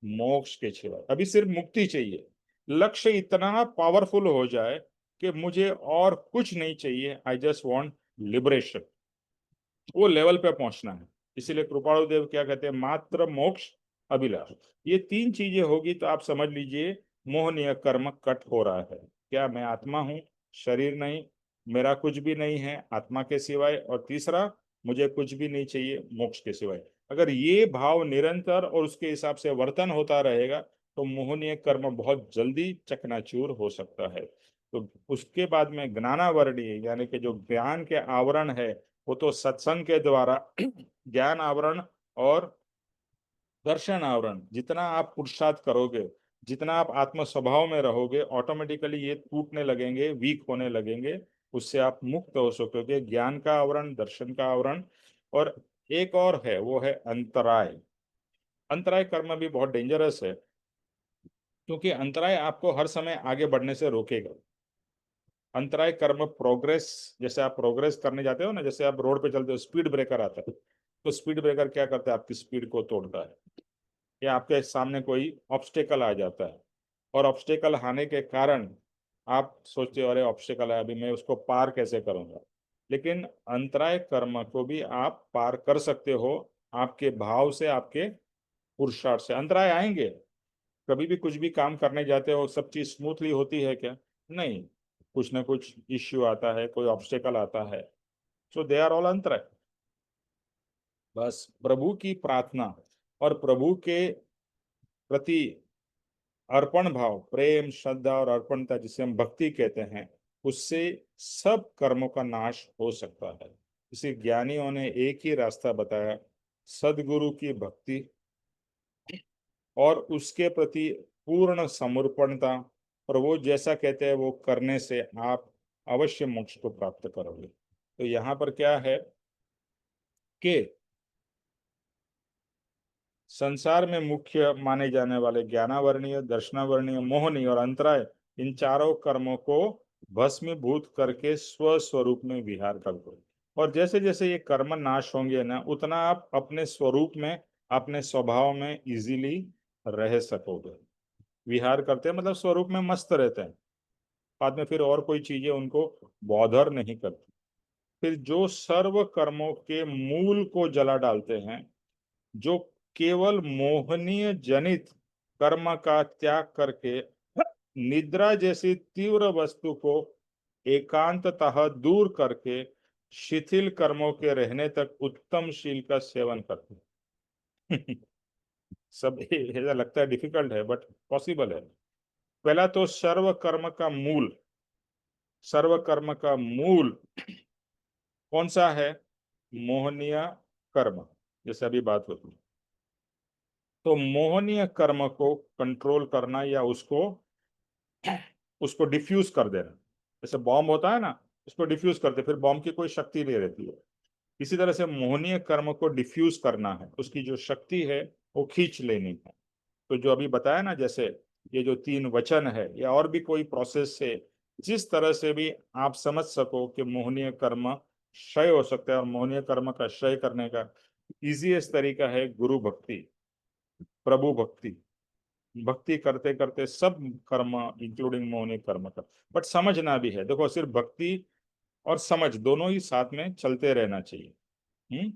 मोक्ष के सिवाय, अभी सिर्फ मुक्ति चाहिए। लक्ष्य इतना पावरफुल हो जाए कि मुझे और कुछ नहीं चाहिए, आई जस्ट वांट लिबरेशन। वो लेवल पे पहुंचना है। इसीलिए कृपाणु देव क्या कहते हैं? मात्र मोक्ष अभिलाष। ये तीन चीजें होगी तो आप समझ लीजिए मोहनीय कर्म कट हो रहा है। क्या मैं आत्मा हूं, शरीर नहीं, मेरा कुछ भी नहीं है आत्मा के सिवाय, और तीसरा, मुझे कुछ भी नहीं चाहिए मोक्ष के सिवाय। अगर ये भाव निरंतर और उसके हिसाब से वर्तन होता रहेगा तो मोहनीय कर्म बहुत जल्दी चकनाचूर हो सकता है। तो उसके बाद में ज्ञानावरणीय यानी कि जो ज्ञान के आवरण है, वो तो सत्संग के द्वारा ज्ञान आवरण और दर्शन आवरण, जितना आप पुरुषार्थ करोगे, जितना आप आत्म स्वभाव में रहोगे, ऑटोमेटिकली ये टूटने लगेंगे, वीक होने लगेंगे। उससे आप मुक्त हो सकोगे, ज्ञान का आवरण, दर्शन का आवरण। और एक और है, वो है अंतराय। अंतराय कर्म भी बहुत डेंजरस है, क्योंकि अंतराय आपको हर समय आगे बढ़ने से रोकेगा। अंतराय कर्म प्रोग्रेस, जैसे आप प्रोग्रेस करने जाते हो ना, जैसे आप रोड पे चलते हो, स्पीड ब्रेकर आता है, तो स्पीड ब्रेकर क्या करता है, आपकी स्पीड को तोड़ता है। या आपके सामने कोई ऑब्स्टेकल आ जाता है, और ऑब्स्टेकल आने के कारण आप सोचते हो अरे ऑब्स्टेकल है, अभी मैं उसको पार कैसे करूंगा। लेकिन अंतराय कर्म को भी आप पार कर सकते हो, आपके भाव से, आपके पुरुषार्थ से। अंतराय आएंगे, कभी भी कुछ भी काम करने जाते हो सब चीज स्मूथली होती है क्या? नहीं, कुछ ना कुछ इश्यू आता है, कोई ऑब्स्टेकल आता है। सो दे आर ऑल अंतराय। बस प्रभु की प्रार्थना और प्रभु के प्रति अर्पण भाव, प्रेम, श्रद्धा और अर्पणता, जिसे हम भक्ति कहते हैं, उससे सब कर्मों का नाश हो सकता है। इसे ज्ञानियों ने एक ही रास्ता बताया, सदगुरु की भक्ति और उसके प्रति पूर्ण समर्पणता। और वो जैसा कहते हैं वो करने से आप अवश्य मोक्ष को प्राप्त करोगे। तो यहाँ पर क्या है कि संसार में मुख्य माने जाने वाले ज्ञानावर्णीय, दर्शनावर्णीय, मोहनीय और अंतराय, इन चारों कर्मों को भस्मीभूत करके स्वस्वरूप में विहार कर दो। और जैसे जैसे ये कर्म नाश होंगे ना, उतना आप अपने स्वरूप में, अपने स्वभाव में इजीली रह सकोगे। विहार करते हैं मतलब स्वरूप में मस्त रहते हैं, बाद में फिर और कोई चीजें उनको बॉधर नहीं करती। फिर जो सर्व कर्मों के मूल को जला डालते हैं, जो केवल मोहनीय जनित कर्म का त्याग करके निद्रा जैसी तीव्र वस्तु को एकांततः दूर करके शिथिल कर्मों के रहने तक उत्तम शील का सेवन करते हैं। सब ऐसा लगता है डिफिकल्ट है, बट पॉसिबल है। पहला तो सर्व कर्म का मूल कौन सा है? मोहनीय कर्म, जैसे अभी बात होती। तो मोहनीय कर्म को कंट्रोल करना या उसको उसको डिफ्यूज कर देना, जैसे बॉम्ब होता है ना, उसको डिफ्यूज करते, फिर बॉम्ब की कोई शक्ति नहीं रहती है। इसी तरह से मोहनीय कर्म को डिफ्यूज करना है, उसकी जो शक्ति है वो खींच लेनी है। तो जो अभी बताया ना, जैसे ये जो 3 वचन है या और भी कोई प्रोसेस से, जिस तरह से भी आप समझ सको कि मोहनीय कर्म क्षय हो सकता है, और मोहनीय कर्म का क्षय करने का इजीएस्ट तरीका है गुरु भक्ति, प्रभु भक्ति। भक्ति करते करते सब कर्म इंक्लूडिंग मोहनीय कर्म कर, बट समझना भी है। देखो, सिर्फ भक्ति और समझ दोनों ही साथ में चलते रहना चाहिए।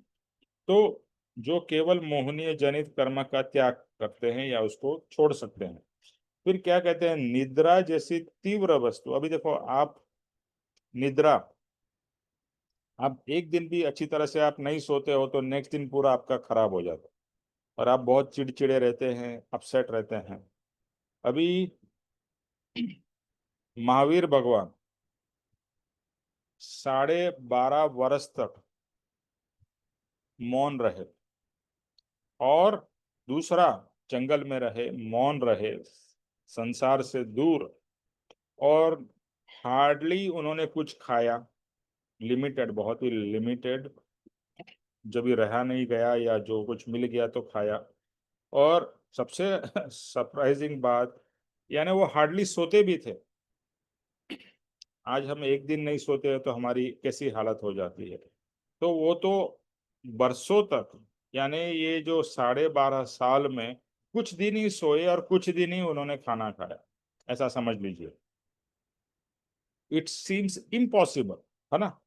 तो जो केवल मोहनीय जनित कर्म का त्याग करते हैं या उसको छोड़ सकते हैं। फिर क्या कहते हैं? निद्रा जैसी तीव्र वस्तु। अभी देखो, आप निद्रा, आप एक दिन भी अच्छी तरह से आप नहीं सोते हो तो नेक्स्ट दिन पूरा आपका खराब हो जाता है, और आप बहुत चिड़चिड़े रहते हैं, अपसेट रहते हैं। अभी महावीर भगवान 12.5 वर्ष तक मौन रहे, और दूसरा, जंगल में रहे, मौन रहे, संसार से दूर, और हार्डली उन्होंने कुछ खाया, लिमिटेड, बहुत ही लिमिटेड। जब भी रहा नहीं गया या जो कुछ मिल गया तो खाया। और सबसे सरप्राइजिंग बात, यानी वो हार्डली सोते भी थे। आज हम एक दिन नहीं सोते हैं तो हमारी कैसी हालत हो जाती है। तो वो तो बरसों तक, यानी ये जो 12.5 साल में कुछ दिन ही सोए और कुछ दिन ही उन्होंने खाना खाया, ऐसा समझ लीजिए। इट सीम्स इम्पॉसिबल, है ना?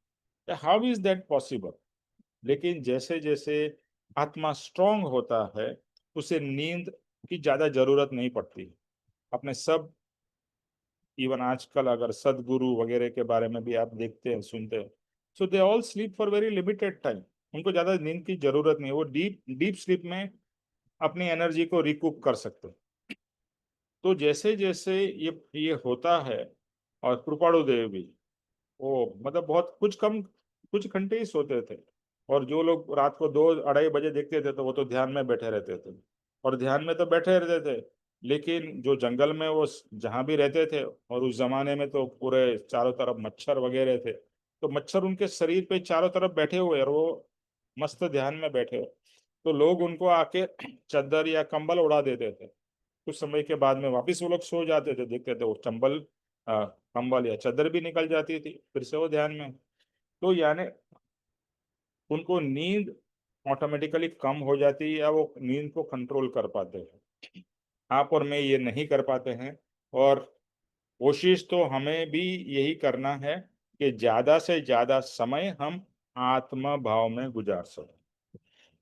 How is that possible? लेकिन जैसे जैसे आत्मा स्ट्रांग होता है, उसे नींद की ज्यादा जरूरत नहीं पड़ती। अपने सब इवन आजकल अगर सदगुरु वगैरह के बारे में भी आप देखते हैं, सुनते हैं, so they all sleep for very limited time. उनको ज्यादा नींद की जरूरत नहीं है, वो डीप डीप स्लीप में अपनी एनर्जी को रिकूप कर सकते हैं। तो जैसे जैसे ये होता है, और कृपाणु देव भी, वो मतलब बहुत कुछ घंटे ही सोते थे। और जो लोग रात को 2 2:30 बजे देखते थे, तो वो तो ध्यान में बैठे रहते थे। और ध्यान में तो बैठे रहते थे, लेकिन जो जंगल में वो जहाँ भी रहते थे, और उस जमाने में तो पूरे चारों तरफ मच्छर वगैरह थे, तो मच्छर उनके शरीर पे चारों तरफ बैठे हुए, और वो मस्त ध्यान में बैठे हो। तो लोग उनको आके चादर या कंबल उड़ा देते थे। कुछ समय के बाद में वापिस वो लोग सो जाते थे, देखते थे वो कंबल या चादर भी निकल जाती थी, फिर से वो ध्यान में। तो यानी उनको नींद ऑटोमेटिकली कम हो जाती है, या वो नींद को कंट्रोल कर पाते हैं। आप और मैं ये नहीं कर पाते हैं। और कोशिश तो हमें भी यही करना है कि ज्यादा से ज्यादा समय हम आत्मा भाव में गुजार सकें।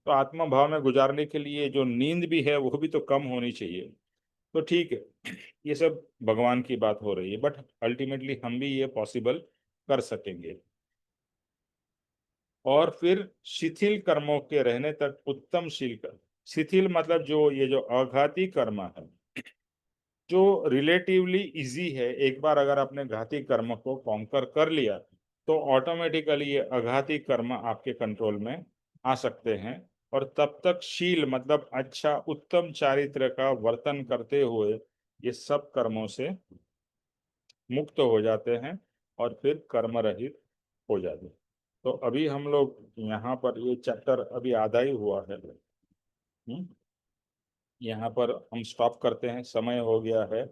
तो आत्मा भाव में गुजारने के लिए जो नींद भी है वो भी तो कम होनी चाहिए। तो ठीक है, ये सब भगवान की बात हो रही है, बट अल्टीमेटली हम भी ये पॉसिबल कर सकेंगे। और फिर शिथिल कर्मों के रहने तक उत्तम शील कर। शिथिल मतलब जो ये जो अघाती कर्म है, जो रिलेटिवली इजी है, एक बार अगर आपने घाती कर्म को कॉन्कर कर लिया, तो ऑटोमेटिकली ये अघाती कर्म आपके कंट्रोल में आ सकते हैं। और तब तक शील मतलब अच्छा उत्तम चारित्र का वर्तन करते हुए ये सब कर्मों से मुक्त हो जाते हैं, और फिर कर्म रहित हो जाते हैं। तो अभी हम लोग यहाँ पर, ये चैप्टर अभी आधा ही हुआ है। यहाँ पर हम स्टॉप करते हैं, समय हो गया है।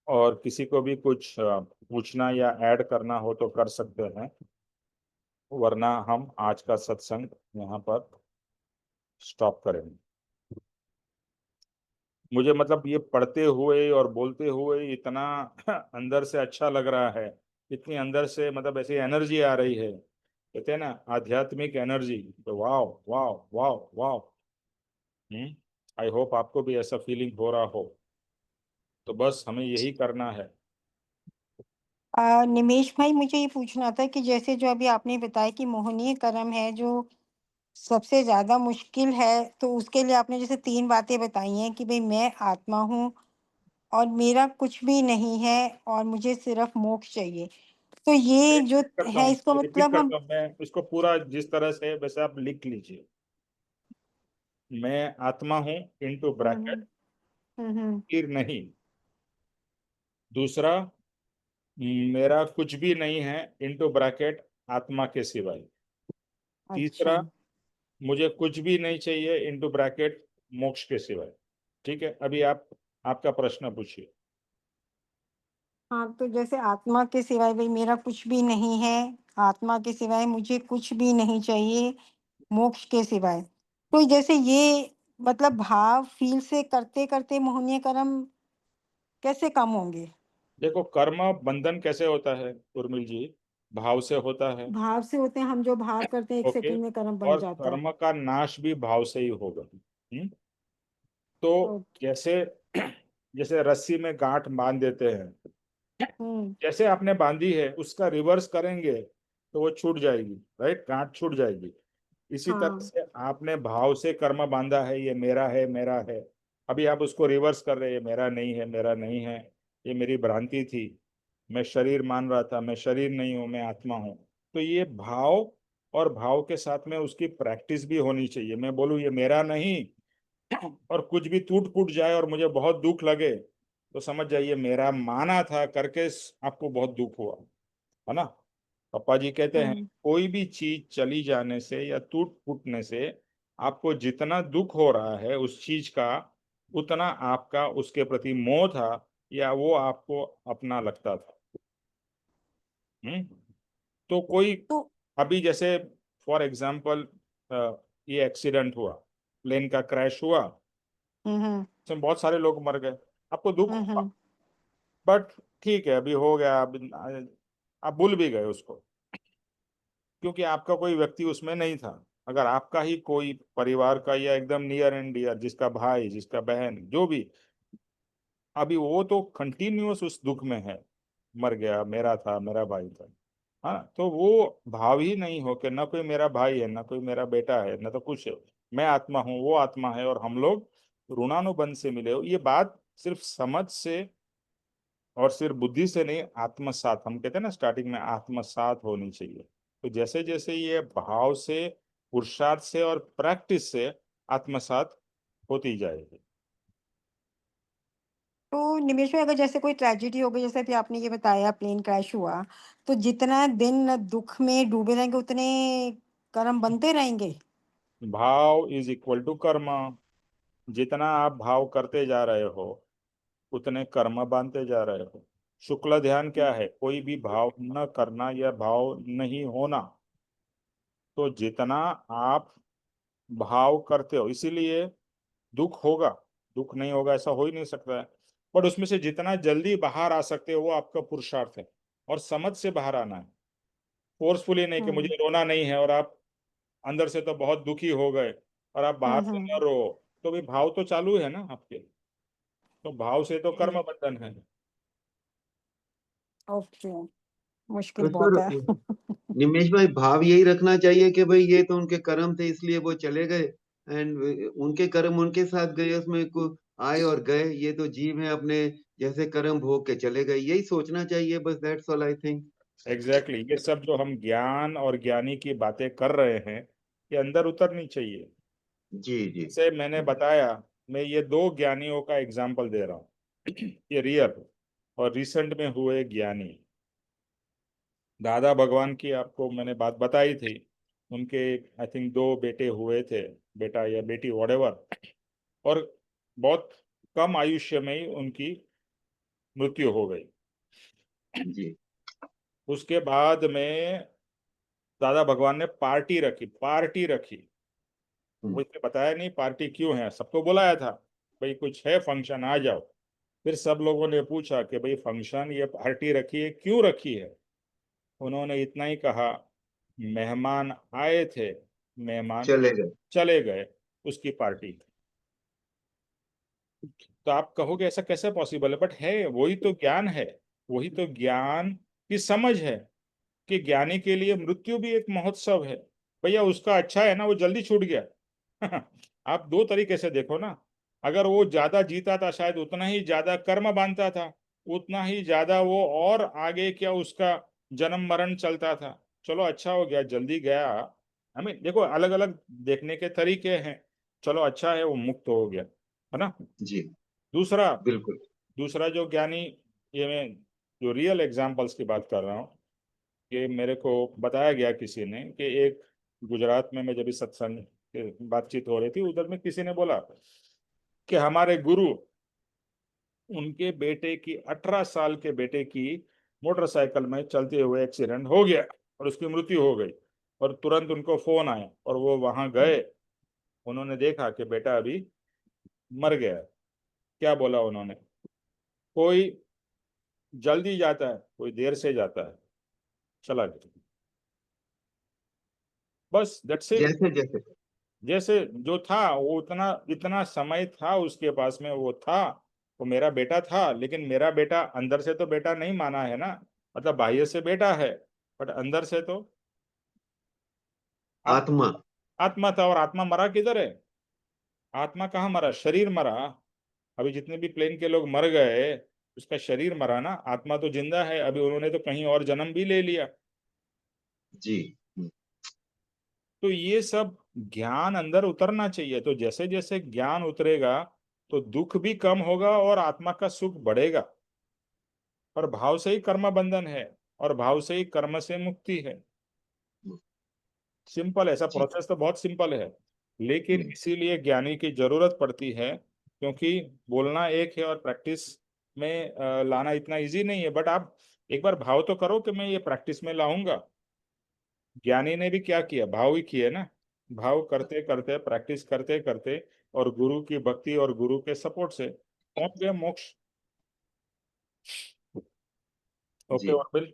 और किसी को भी कुछ पूछना या ऐड करना हो तो कर सकते हैं, वरना हम आज का सत्संग यहाँ पर स्टॉप करेंगे। मुझे मतलब ये पढ़ते हुए और बोलते हुए इतना अंदर से अच्छा लग रहा है, इतनी अंदर से मतलब ऐसी एनर्जी आ रही है, कहते हैं ना आध्यात्मिक एनर्जी। तो वाह वाह वाह वाह। आई होप आपको भी ऐसा फीलिंग हो रहा हो। तो बस हमें यही करना है। निमेश भाई, मुझे ये पूछना था कि जैसे जो अभी आपने बताया कि मोहनीय कर्म है जो सबसे ज्यादा मुश्किल है, तो उसके लिए आपने जैसे 3 बातें बताई हैं कि भाई मैं आत्मा हूँ और मेरा कुछ भी नहीं है और मुझे सिर्फ मोक्ष चाहिए। तो ये जो है, इसको रिपीट मतलब हम। करता हूँ मैं इसको पूरा, जिस तरह से वैसे आप लिख लीजिए। मैं आत्मा हूँ, इनटू ब्रैकेट, हम्म हम्म। फिर नहीं। दूसरा, मेरा कुछ भी नहीं है, इनटू ब्रैकेट, आत्मा के सिवाय। अच्छा। तीसरा, मुझे कुछ भी नहीं चाहिए, इनटू ब्रैकेट, मोक्ष के सिवाय। ठीक है, अभी आप आपका प्रश्न पूछिए। हाँ, तो जैसे आत्मा के सिवाय भाई मेरा कुछ भी नहीं है, आत्मा के सिवाय मुझे कुछ भी नहीं चाहिए, मोक्ष के सिवाय। तो जैसे ये मतलब भाव फील से करते करते मोहनीय कर्म कैसे कम होंगे? देखो, कर्म बंधन कैसे होता है उर्मिल जी? भाव से होता है। भाव से होते हैं, हम जो भाव करते हैं एक ओके। सेकंड में कर्म बन और जाता है। कर्म का नाश भी भाव से ही होगा। तो ओके। जैसे जैसे रस्सी में गांठ बांध देते हैं, हम्म। जैसे आपने बांधी है उसका रिवर्स करेंगे तो वो छूट जाएगी, राइट, गांठ छूट जाएगी। इसी तरह हाँ। से आपने भाव से कर्म बांधा है, ये मेरा है मेरा है। अभी आप उसको रिवर्स कर रहे हैं, मेरा नहीं है मेरा नहीं है, ये मेरी भ्रांति थी, मैं शरीर मान रहा था, मैं शरीर नहीं हूँ, मैं आत्मा हूँ। तो ये भाव, और भाव के साथ में उसकी प्रैक्टिस भी होनी चाहिए। मैं बोलूँ ये मेरा नहीं, और कुछ भी टूट फूट जाए और मुझे बहुत दुख लगे, तो समझ जाइए मेरा माना था करके आपको बहुत दुख हुआ, है ना। पापा जी कहते हैं, हम्म। कोई भी चीज चली जाने से या टूट फूटने से आपको जितना दुख हो रहा है उस चीज का, उतना आपका उसके प्रति मोह था, या वो आपको अपना लगता था। हम्म। तो कोई, तो अभी जैसे फॉर एग्जाम्पल, ये एक्सीडेंट हुआ, प्लेन का क्रैश हुआ, हम्म इसमें बहुत सारे लोग मर गए, आपको दुख हुआ। हम्म। बट ठीक है, अभी हो गया, अभी आप भूल भी गए उसको, क्योंकि आपका कोई व्यक्ति उसमें नहीं था। अगर आपका ही कोई परिवार का, या एकदम नियर एंड डियर, जिसका भाई जिसका बहन जो भी, अभी वो तो कंटिन्यूअस उस दुख में है, मर गया, मेरा था, मेरा भाई था। हाँ, तो वो भाव ही नहीं हो कि ना कोई मेरा भाई है, ना कोई मेरा बेटा है, ना तो कुछ है। मैं आत्मा हूँ, वो आत्मा है, और हम लोग ऋणानुबंध से मिले हो। ये बात सिर्फ समझ से और सिर्फ बुद्धि से नहीं, आत्मसात, हम कहते हैं ना स्टार्टिंग में, आत्मसात होनी चाहिए। तो जैसे जैसे ये भाव से, पुरुषार्थ से और प्रैक्टिस से आत्मसात होती जाएगी। तो निमेश भाई, अगर जैसे कोई ट्रेजेडी हो गई, जैसे अभी आपने ये बताया प्लेन क्रैश हुआ, तो जितना दिन दुख में डूबे रहेंगे उतने कर्म बनते रहेंगे। भाव इज इक्वल टू कर्म। जितना आप भाव करते जा रहे हो, उतने कर्म बांधते जा रहे हो। शुक्ल ध्यान क्या है? कोई भी भाव न करना या भाव नहीं होना। तो जितना आप भाव करते हो, इसीलिए दुख होगा। दुख नहीं होगा ऐसा हो ही नहीं सकता है। बट उसमें से जितना जल्दी बाहर आ सकते हो वो आपका पुरुषार्थ है। और समझ से बाहर आना है, फोर्सफुली नहीं कि हम्म मुझे रोना नहीं है, और आप अंदर से तो बहुत दुखी हो गए और आप बाहर से न हम्म। रो। तो भी भाव तो चालू है ना आपके। तो भाव से तो कर्म बंधन है। ओके, तो मुश्किल बहुत सर, है। निमेश भाई, भाव यही रखना चाहिए कि भाई ये तो उनके कर्म थे इसलिए वो चले गए, एंड उनके कर्म उनके साथ गए, उसमें को आए और गए, ये तो जीव है, अपने जैसे कर्म भोग के चले गए, यही सोचना चाहिए बस। That's all I think. Exactly ये सब जो हम ज्ञान और ज्ञानी की बातें कर रहे हैं, ये अंदर उतरनी चाहिए। जी जी। जैसे मैंने बताया, मैं ये दो ज्ञानियों का एग्जाम्पल दे रहा हूँ ये रियल और रिसेंट में हुए ज्ञानी। दादा भगवान की आपको मैंने बात बताई थी। उनके आई थिंक दो बेटे हुए थे, बेटा या बेटी वॉटेवर। और बहुत कम आयुष्य में ही उनकी मृत्यु हो गई। जी। उसके बाद में दादा भगवान ने पार्टी रखी, पार्टी रखी। हम्म, मुझे बताया नहीं पार्टी क्यों है, सबको बुलाया था, भाई कुछ है फंक्शन आ जाओ। फिर सब लोगों ने पूछा कि भाई फंक्शन, ये पार्टी रखी है, क्यों रखी है? उन्होंने इतना ही कहा, मेहमान आए थे, मेहमान चले गए। चले गए, उसकी पार्टी। तो आप कहोगे ऐसा कैसे पॉसिबल है? बट है, वही तो ज्ञान है। वही तो ज्ञान की समझ है कि ज्ञानी के लिए मृत्यु भी एक महोत्सव है। भैया उसका अच्छा है ना, वो जल्दी छूट गया आप दो तरीके से देखो ना। अगर वो ज्यादा जीता था, शायद उतना ही ज्यादा कर्म बांधता था, उतना ही ज्यादा वो और आगे क्या उसका जन्म मरण चलता था। चलो अच्छा हो गया, जल्दी गया। हमें देखो, अलग अलग देखने के तरीके हैं। चलो अच्छा है, वो मुक्त हो गया, है ना। जी। दूसरा, बिल्कुल। दूसरा जो ज्ञानी, ये मैं जो रियल एग्जाम्पल्स की बात कर रहा हूँ, कि मेरे को बताया गया किसी ने कि एक गुजरात में मैं जब इस सत्संग बातचीत हो रही थी, उधर में किसी ने बोला कि हमारे गुरु, उनके बेटे की 18 साल के बेटे की मोटरसाइकिल में चलते हुए एक्सीडेंट हो गया और उसकी मृत्यु हो गई। और तुरंत उनको फोन आया और वो वहां गए। उन्होंने देखा कि बेटा अभी मर गया है। क्या बोला उन्होंने? कोई जल्दी जाता है, कोई देर से जाता है, चला गया, बस दैट्स इट। जैसे जैसे। जैसे जो था वो उतना, इतना समय था उसके पास में, वो था, वो मेरा बेटा था। लेकिन मेरा बेटा अंदर से तो बेटा नहीं माना है ना, मतलब बाह्य से बेटा है, बट अंदर से तो आत्मा, आत्मा। आत्मा था। और आत्मा मरा किधर है? आत्मा कहाँ मरा? शरीर मरा। अभी जितने भी प्लेन के लोग मर गए, उसका शरीर मरा ना, आत्मा तो जिंदा है। अभी उन्होंने तो कहीं और जन्म भी ले लिया। जी। तो ये सब ज्ञान अंदर उतरना चाहिए। तो जैसे जैसे ज्ञान उतरेगा, तो दुख भी कम होगा और आत्मा का सुख बढ़ेगा। और भाव से ही कर्म बंधन है, और भाव से ही कर्म से मुक्ति है। सिंपल, ऐसा जी। प्रोसेस तो बहुत सिंपल है। लेकिन हम्म, इसीलिए ज्ञानी की जरूरत पड़ती है, क्योंकि बोलना एक है और प्रैक्टिस में लाना इतना इजी नहीं है। बट आप एक बार भाव तो करो कि मैं ये प्रैक्टिस में लाऊंगा। ज्ञानी ने भी क्या किया? भाव ही किए ना। भाव करते करते, प्रैक्टिस करते करते, और गुरु की भक्ति और गुरु के सपोर्ट से पहुंच गए मोक्ष। ओके जी। और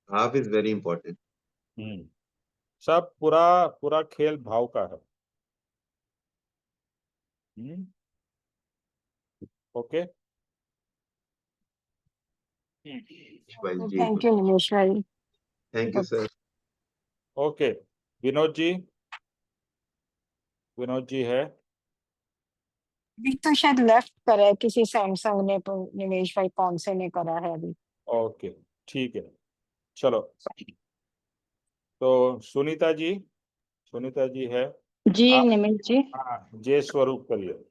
भाव इज वेरी इंपॉर्टेंट। हम्म, सब पूरा पूरा खेल भाव का है। हम्म। ओके। भाई जी, थैंक यू निमेश भाई। Thank you sir. Okay, Vinod ji, Vinod ji है? अभी तो शायद लेफ्ट करा है किसी सैमसंग ने, तो निमेश भाई कौन से ने करा है अभी। ओके, ठीक है, चलो। तो सुनीता जी, सुनीता जी है? जी आप, निमित जी। हाँ, जय स्वरूप करिए।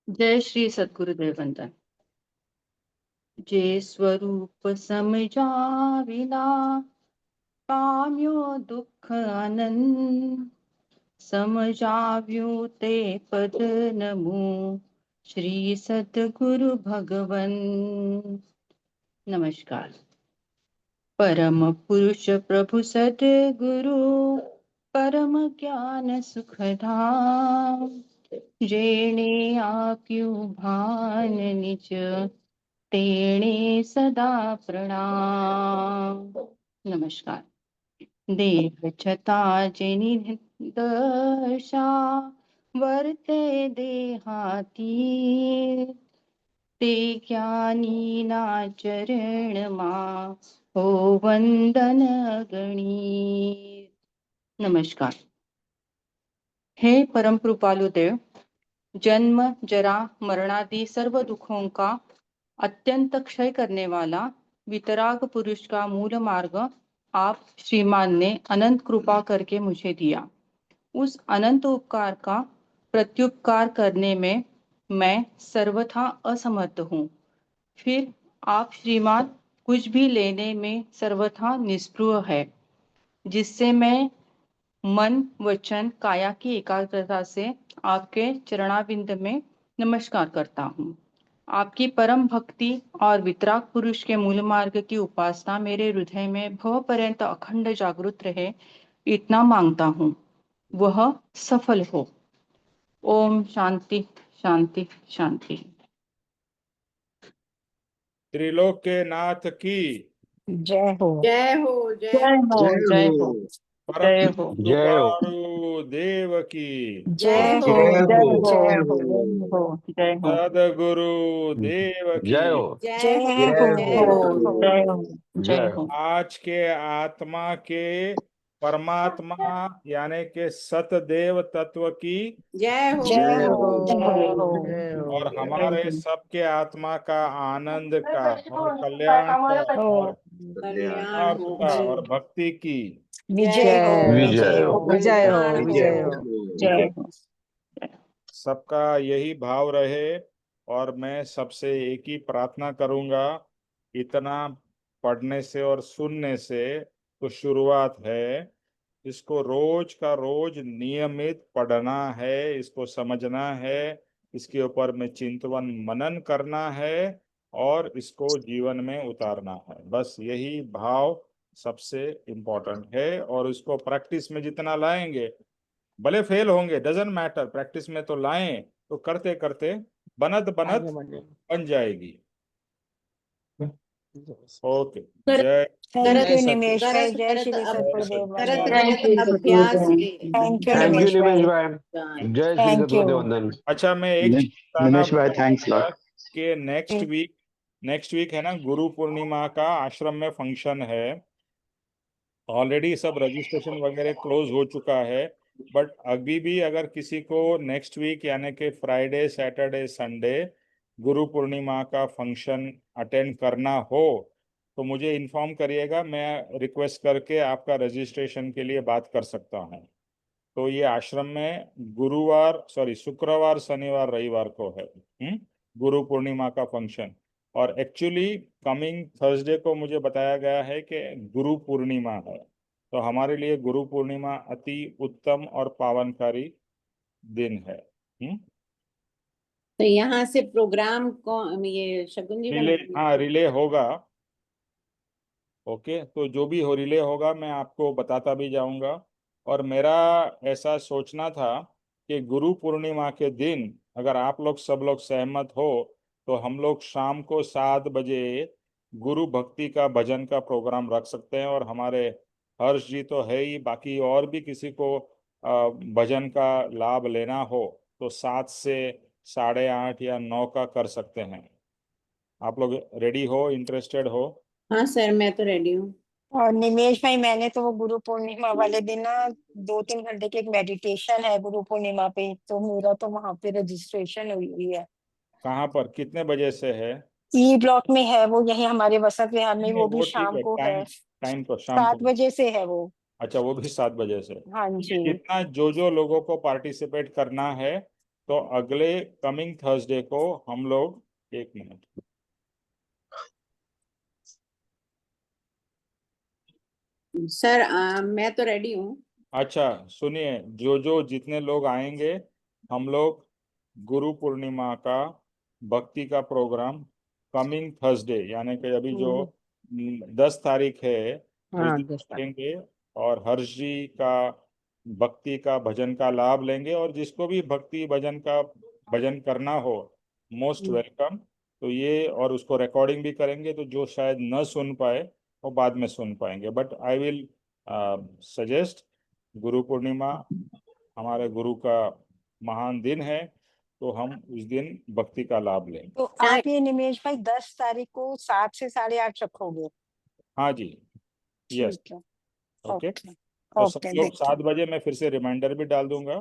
जय श्री सद्गुरुदेव वंदन। जे स्वरूप समझाविना पाम्यो दुख आनंद, समझाव्यो ते पद नमो श्री सद्गुरु भगवन। नमस्कार। परम पुरुष प्रभु सद्गुरु परम ज्ञान सुखधाम, जेणे आप्यु भान निज तेणे सदा प्रणाम। नमस्कार। देह छता जेनी दशा वर्ते देहाती, ते ज्ञानी ना चरण मा हो वंदन गणी। नमस्कार। हे परम कृपालु देव, जन्म जरा मरणादि सर्व दुखों का अत्यंत क्षय करने वाला वितराग पुरुष का मूल मार्ग आप श्रीमान ने अनंत कृपा करके मुझे दिया। उस अनंत उपकार का प्रत्युपकार करने में मैं सर्वथा असमर्थ हूँ। फिर आप श्रीमान कुछ भी लेने में सर्वथा निष्प्रिय है, जिससे मैं मन वचन काया की एकाग्रता से आपके चरणाविंद में नमस्कार करता हूँ। आपकी परम भक्ति और वितराग पुरुष के मूल मार्ग की उपासना मेरे हृदय में भव पर्यंत अखंड जागृत रहे, इतना मांगता हूँ। वह सफल हो। ओम शांति शांति शांति। त्रिलोक के नाथ की जय हो। जय हो जय जय हो जय जय हो। हो परम जय हो जय हो। कृपालु देव की, जय हो। जय हो। जय हो जय जय हो। जय हो जय हो सदगुरु देव की। जय हो। जय जय हो हो। जय जय हो। हो। जय हो जय जय हो। आज के आत्मा के परमात्मा यानी के सतदेव तत्व की, जय हो जय जय हो। हो। जय हो। और जय हमारे हो। सबके आत्मा का आनंद का और कल्याण का और कल्याण। कल्याण अर्थ हो। का जी। और भक्ति की विजय हो। विजय हो। विजय हो। कल्याण विजय हो। हो। जय हो। सबका यही भाव रहे। और मैं सबसे एक ही प्रार्थना करूंगा, इतना पढ़ने से और सुनने से तो शुरुआत है, इसको रोज का रोज नियमित पढ़ना है, इसको समझना है, इसके ऊपर में चिंतन मनन करना है और इसको जीवन में उतारना है। बस यही भाव सबसे इम्पोर्टेंट है। और इसको प्रैक्टिस में जितना लाएंगे, भले फेल होंगे, डजेंट मैटर, प्रैक्टिस में तो लाएं, तो करते करते बनत बनत बन जाएगी। ओके, जय थैंक करत यू जय निमेश सतगुरु। भाई। करत जय करत श्री अब जय सतगुरुदेव सतगुरु। करत वंदन। जय करत श्री अभ्यास सतगुरुदेव। के थैंक यू थैंक यू निमेश निमेश भाई। भाई। जाए। जय श्री थैंक यू। सतगुरुदेव वंदन। अच्छा, मैं एक चीज बताना निमेश भाई भूल थैंक्स गया लॉट। कि नेक्स्ट वीक है ना, गुरु पूर्णिमा का आश्रम में फंक्शन है। ऑलरेडी सब रजिस्ट्रेशन वगैरह क्लोज हो चुका है। बट अभी भी अगर किसी को नेक्स्ट वीक यानी कि Friday Saturday Sunday Guru Purnima का फंक्शन अटेंड करना हो तो मुझे इन्फॉर्म करिएगा, मैं रिक्वेस्ट करके आपका रजिस्ट्रेशन के लिए बात कर सकता हूँ। तो ये आश्रम में शुक्रवार शनिवार रविवार को है गुरु पूर्णिमा का फंक्शन। और एक्चुअली कमिंग थर्सडे को मुझे बताया गया है कि गुरु पूर्णिमा है, तो हमारे लिए गुरु पूर्णिमा अति उत्तम और पावनकारी दिन है। तो यहाँ से प्रोग्राम को ये शगुन जी रिले, बनाएंगे? हाँ रिले होगा। ओके, तो जो भी हो रिले होगा मैं आपको बताता भी जाऊंगा। और मेरा ऐसा सोचना था कि गुरु पूर्णिमा के दिन अगर आप लोग सब लोग सहमत हो तो हम लोग शाम को 7 बजे गुरु भक्ति का भजन का प्रोग्राम रख सकते हैं। और हमारे हर्ष जी तो है ही, बाकी और भी किसी को भजन का लाभ लेना हो तो 7 से 8:30 या 9 का कर सकते हैं। आप लोग रेडी हो, इंटरेस्टेड हो? हाँ सर, मैं तो रेडी हूँ। और निमेश भाई, मैंने तो वो गुरु पूर्णिमा वाले दिन ना 2-3 घंटे की एक मेडिटेशन है गुरु पूर्णिमा पे, तो मेरा तो वहां पे रजिस्ट्रेशन हुई हुई है। कहाँ पर, कितने बजे से है? ई ब्लॉक में है वो, यही हमारे वसंत विहार में, नहीं वो भी वो ठीक शाम है, को है। टाइम टाइम को शाम को। 7 बजे से है वो। अच्छा, वो भी 7 बजे से। हाँ ठीक है, जी। जितना जो लोगों को पार्टिसिपेट करना है तो अगले कमिंग थर्सडे को हम लोग, 1 मिनट, सर मैं तो रेडी हूँ। अच्छा सुनिए, जो जितने लोग आएंगे हम लोग गुरु पूर्णिमा का भक्ति का प्रोग्राम कमिंग थर्सडे यानी कि अभी जो 10 तारीख है उस हाँ दिन जैसा। रखेंगे। और हर्ष जी का भक्ति का भजन का लाभ लेंगे। और जिसको भी भक्ति भजन का भजन करना हो, मोस्ट वेलकम। तो ये, और उसको रिकॉर्डिंग भी करेंगे तो जो शायद न सुन पाए वो बाद में सुन पाएंगे। But I will suggest, Guru Purnima हमारे गुरु का महान दिन है तो हम उस दिन भक्ति का लाभ लें। तो आप ये निमेश भाई 10 तारीख को 7 से 8:30 रखोगे? हाँ जी, यस। ठीक है। Okay, okay. तो सब ओके, लोग देखते 7 बजे, मैं फिर से रिमाइंडर भी डाल दूंगा।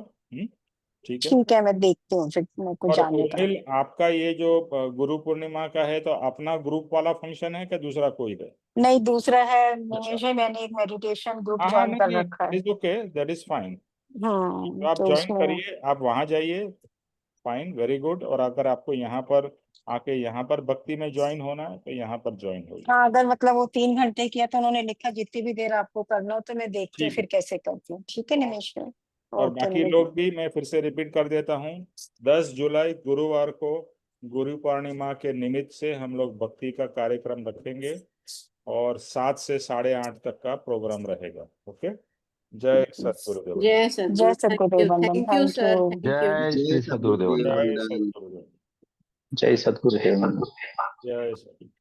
ठीक है। ठीक है, मैं देखती हूँ फिर मेरे को और जाने का। उर्मिल, आपका ये जो गुरु पूर्णिमा का है तो अपना ग्रुप वाला फंक्शन है क्या दूसरा कोई है? नहीं, दूसरा है अच्छा, निमेश भाई, मैंने एक मेडिटेशन ग्रुप हाँ हाँ, ज्वाइन नहीं कर नहीं, रखा है। Is okay, that is fine. तो आप तो ज्वाइन उसमें करिए, आप वहाँ जाइए, फाइन, वेरी गुड। और अगर आपको यहाँ पर आके यहाँ पर भक्ति में ज्वाइन होना है तो यहाँ पर ज्वाइन होइए। हाँ, अगर मतलब वो 3 घंटे किया तो उन्होंने लिखा जितनी भी देर आपको करना हो, तो मैं देखती हूँ ठीक है। फिर कैसे करती हूँ। ठीक है निमेश भाई। और ओके बाकी निमेश लोग भी मैं फिर से रिपीट कर देता हूँ, 10 जुलाई गुरुवार को गुरु पूर्णिमा के निमित्त से हम लोग भक्ति का कार्यक्रम रखेंगे और 7 से 8:30 तक का प्रोग्राम रहेगा। ओके, जय सतगुरुदेव। जय जय सतगुरु। सतगुरुदेव वंदन। Thank you thank sir, you. Thank you. जय जय श्री सद्गुरुदेव। सद्गुरुदेव जय वंदन। सतगुरुदेव। जय सद्गुरुदेव। जय सतगुरु।